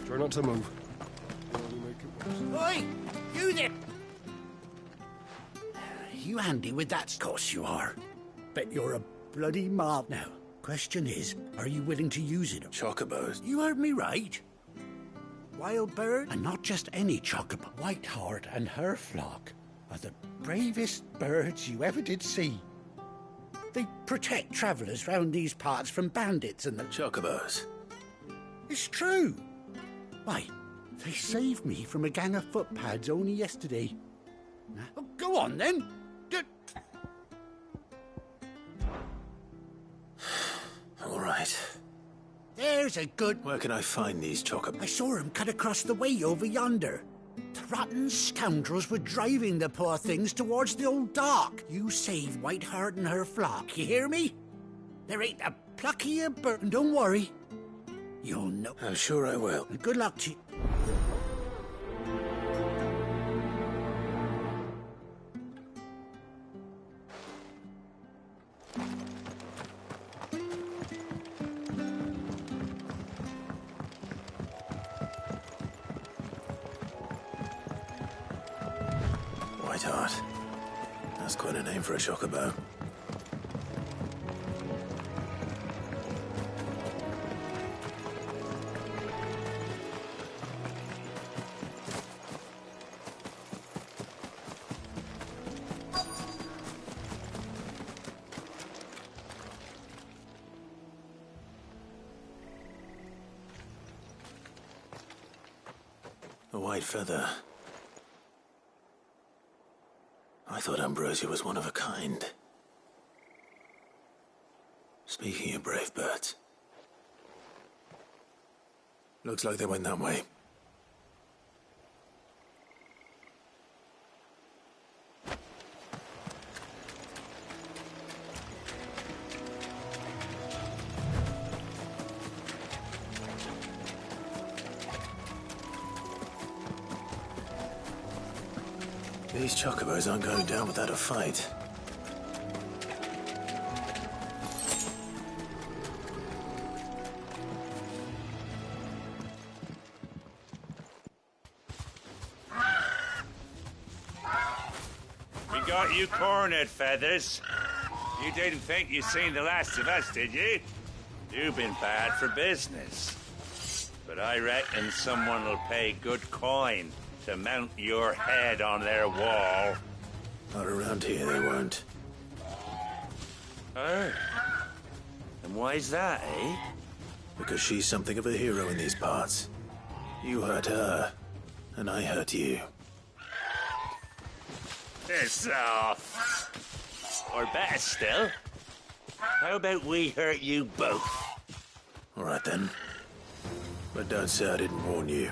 Try not to move. Oi! You there! You handy with that? Of course you are. Bet you're a bloody mark now. Question is, are you willing to use it? Chocobos. You heard me right. Wild bird, and not just any chocobo. Whiteheart and her flock are the bravest birds you ever did see. They protect travellers round these parts from bandits and the... Chocobos. It's true. Why, they saved me from a gang of footpads only yesterday. Oh, go on, then. All right. There's a good... Where can I find these chocobos? I saw them cut across the way over yonder. The rotten scoundrels were driving the poor things towards the old dock. You save Whiteheart and her flock, you hear me? There ain't a pluckier bird. And don't worry. You'll know. I'm sure I will. And good luck to you. Whiteheart. That's quite a name for a chocobo. A white feather. I thought Ambrosia was one of a kind. Speaking of brave birds. Looks like they went that way. These chocobos aren't going down without a fight. We got you cornered, Feathers. You didn't think you'd seen the last of us, did you? You've been bad for business. But I reckon someone will pay good coin to mount your head on their wall. Not around here, they won't. Oh. And why's that, eh? Because she's something of a hero in these parts. You hurt her, and I hurt you. Piss off. Or better still, how about we hurt you both? All right then. But don't say I didn't warn you.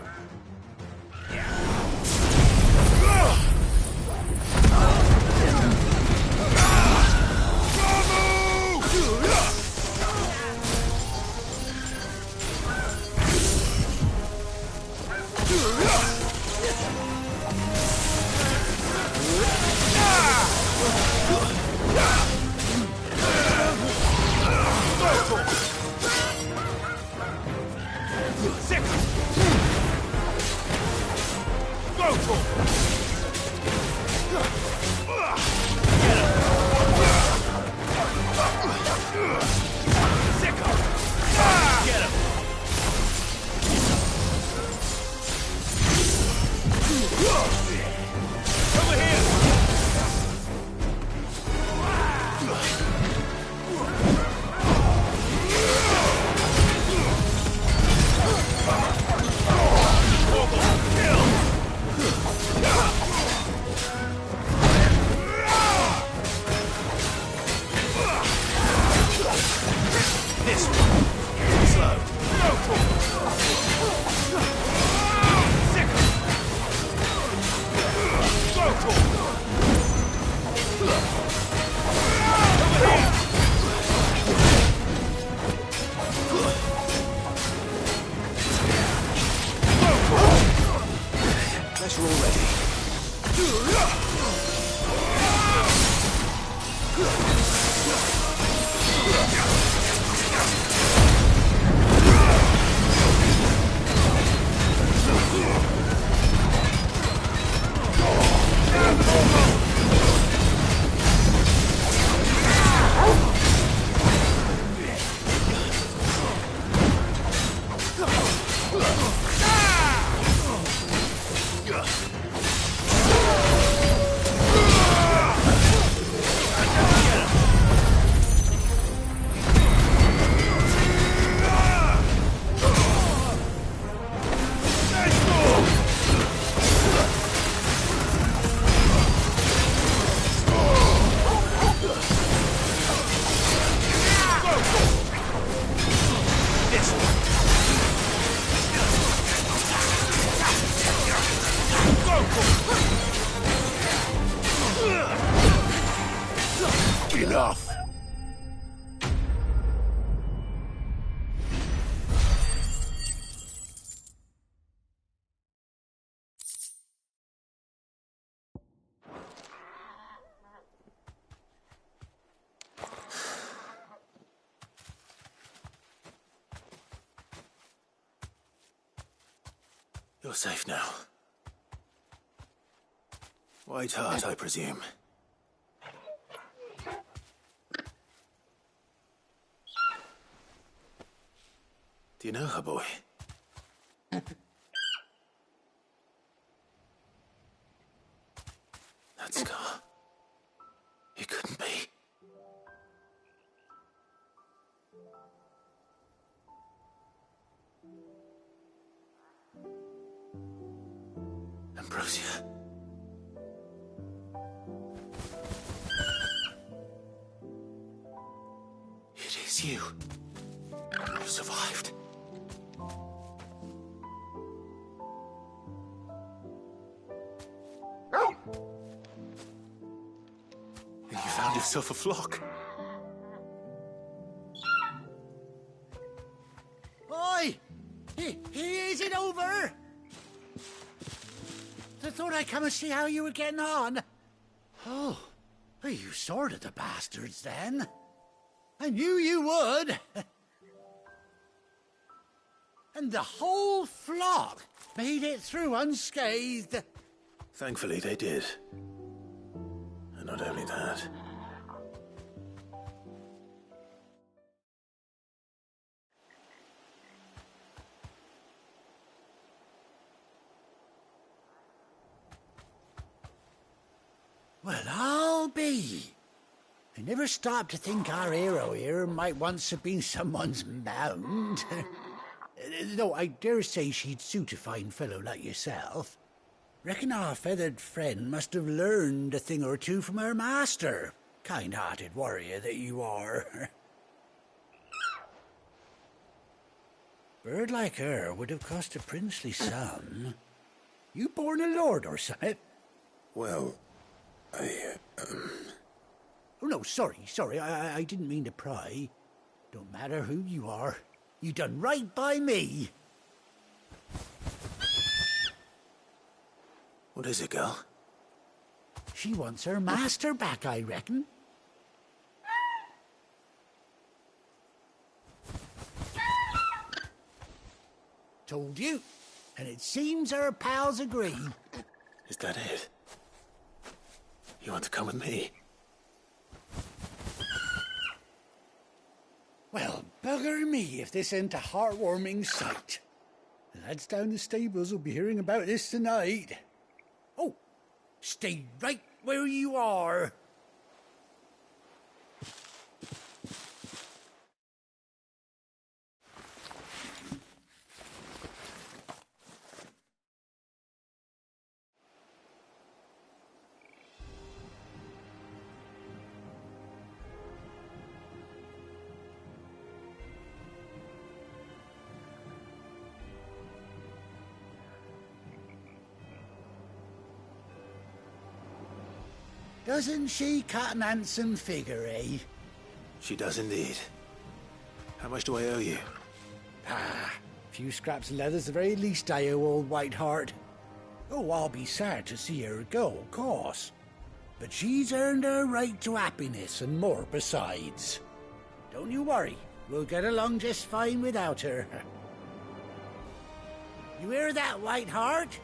Enough! You're safe now. White Hart, I presume. Do you know her, boy? That scar. It couldn't be. Ambrosia. It is you. You survived. And you found yourself a flock. Oi! Is it over? I thought I'd come and see how you were getting on. Oh, you sorted the bastards then. I knew you would. And the whole flock made it through unscathed. Thankfully, they did. And not only that. Well, I'll be. I never stopped to think our hero here might once have been someone's mount. Though I dare say she'd suit a fine fellow like yourself. Reckon our feathered friend must have learned a thing or two from her master. Kind-hearted warrior that you are. Bird like her would have cost a princely sum. You born a lord or something? Well, Oh, no, sorry. I didn't mean to pry. Don't matter who you are. You done right by me. What is it, girl? She wants her master back, I reckon. Told you. And it seems her pals agree. Is that it? You want to come with me? Well, bugger me if this ain't a heartwarming sight. The lads down the stables will be hearing about this tonight. Oh, stay right where you are. Doesn't she cut an handsome figure, eh? She does indeed. How much do I owe you? A few scraps of leather's the very least I owe old Whiteheart. Oh, I'll be sad to see her go, of course. But she's earned her right to happiness and more besides. Don't you worry, we'll get along just fine without her. You hear that, Whiteheart?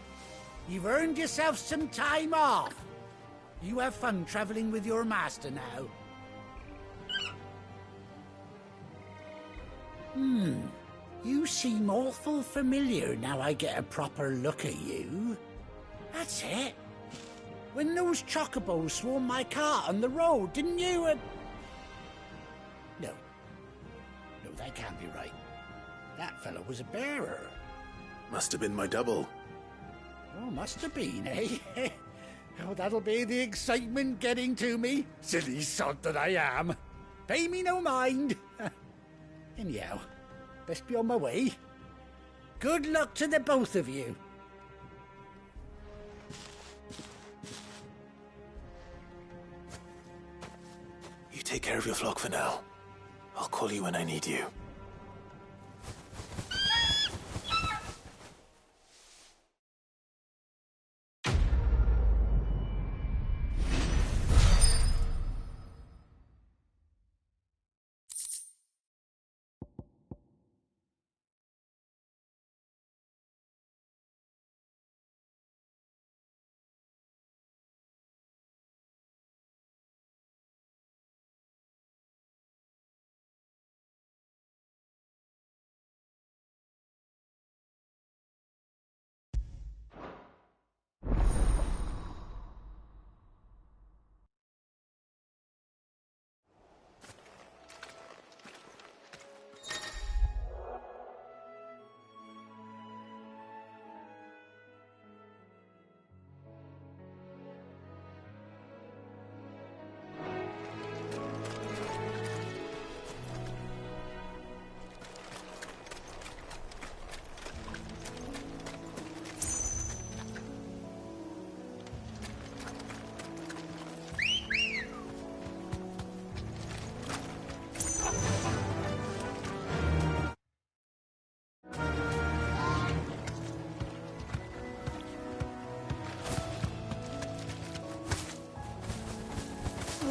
You've earned yourself some time off. You have fun traveling with your master now. You seem awful familiar now I get a proper look at you. That's it. When those chocobos swarmed my cart on the road, didn't you? No, that can't be right. That fellow was a bearer. Must have been my double. Oh, must have been, eh? Oh, that'll be the excitement getting to me. Silly sod that I am. Pay me no mind. Anyhow, best be on my way. Good luck to the both of you. You take care of your flock for now. I'll call you when I need you.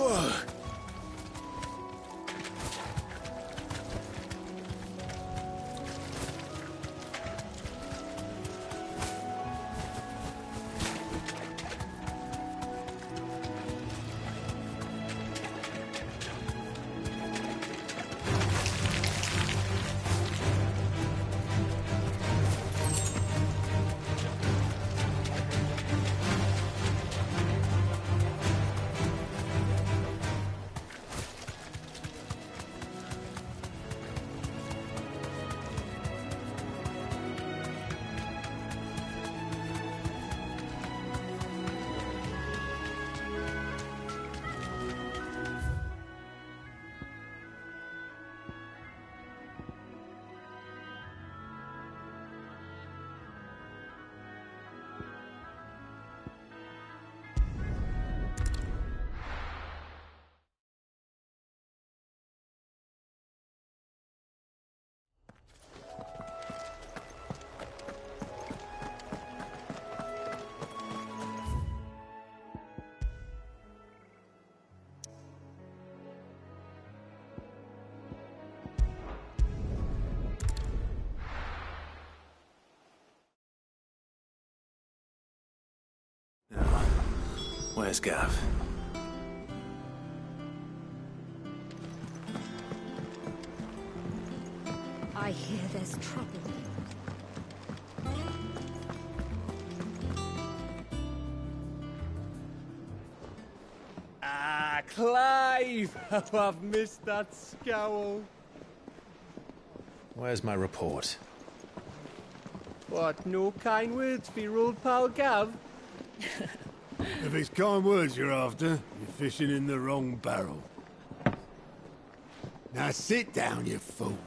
Whoa. Where's Gav? I hear there's trouble. Ah, Clive! How I've missed that scowl. Where's my report? What, no kind words for your old pal Gav? If it's kind words you're after, you're fishing in the wrong barrel. Now sit down, you fool.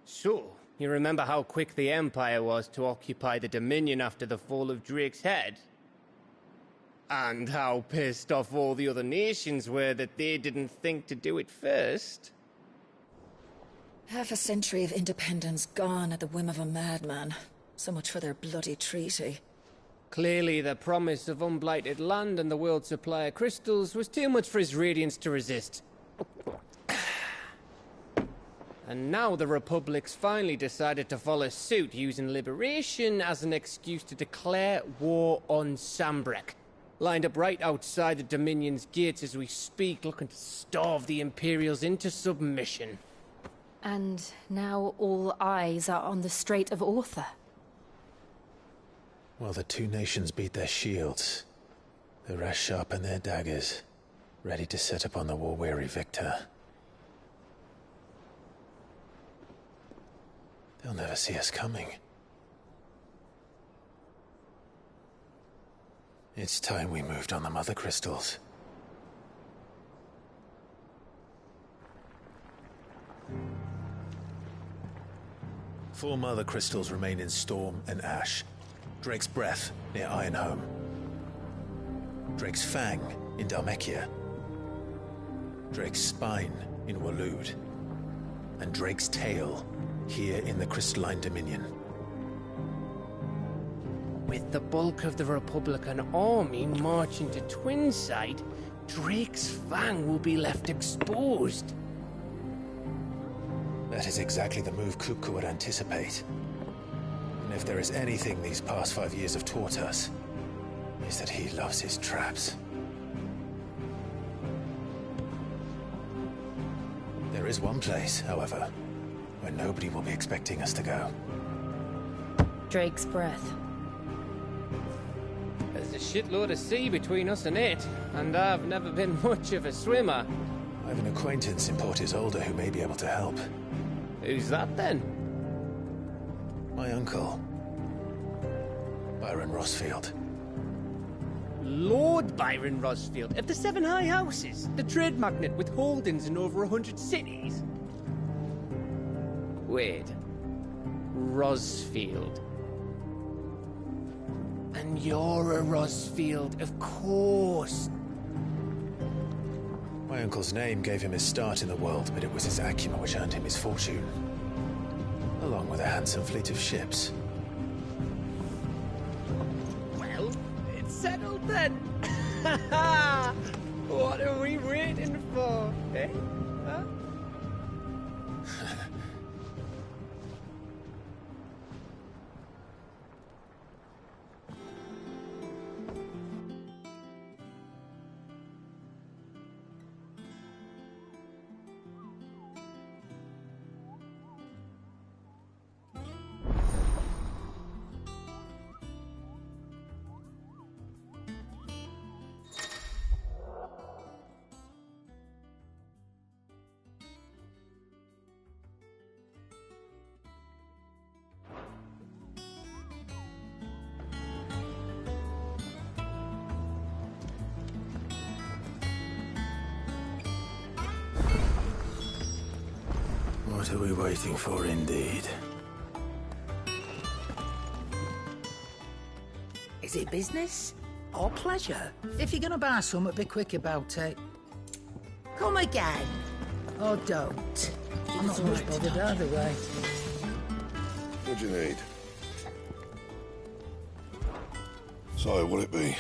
So, you remember how quick the Empire was to occupy the Dominion after the fall of Drake's head? And how pissed off all the other nations were that they didn't think to do it first? Half a century of independence gone at the whim of a madman. So much for their bloody treaty. Clearly, the promise of unblighted land and the world's supply of crystals was too much for his radiance to resist. And now the Republic's finally decided to follow suit, using liberation as an excuse to declare war on Sambrek. Lined up right outside the Dominion's gates as we speak, looking to starve the Imperials into submission. And now all eyes are on the Strait of Author. While the two nations beat their shields, the rest sharpen their daggers, ready to set upon the war-weary victor. They'll never see us coming. It's time we moved on the Mother Crystals. Four Mother Crystals remain in Storm and Ash. Drake's Breath near Ironhome. Drake's Fang in Dhalmekia. Drake's Spine in Waloed. And Drake's Tail here in the Crystalline Dominion. With the bulk of the Republican army marching to Twinside, Drake's Fang will be left exposed. That is exactly the move Kupka would anticipate. And if there is anything these past 5 years have taught us, is that he loves his traps. There is one place, however, where nobody will be expecting us to go. Drake's Breath. There's a shitload of sea between us and it, and I've never been much of a swimmer. I have an acquaintance in Port Isolde who may be able to help. Who's that then? My uncle, Byron Rosfield. Lord Byron Rosfield of the Seven High Houses, the trade magnate with holdings in over 100 cities. Wait, Rosfield. And you're a Rosfield, of course. My uncle's name gave him his start in the world, but it was his acumen which earned him his fortune. Along with a handsome fleet of ships. settled then. What are we waiting for, eh? Huh? What are we waiting for, indeed? Is it business or pleasure? If you're gonna buy something, be quick about it. Come again. Or don't. I'm not much bothered either way. What do you need? So, what'll it be?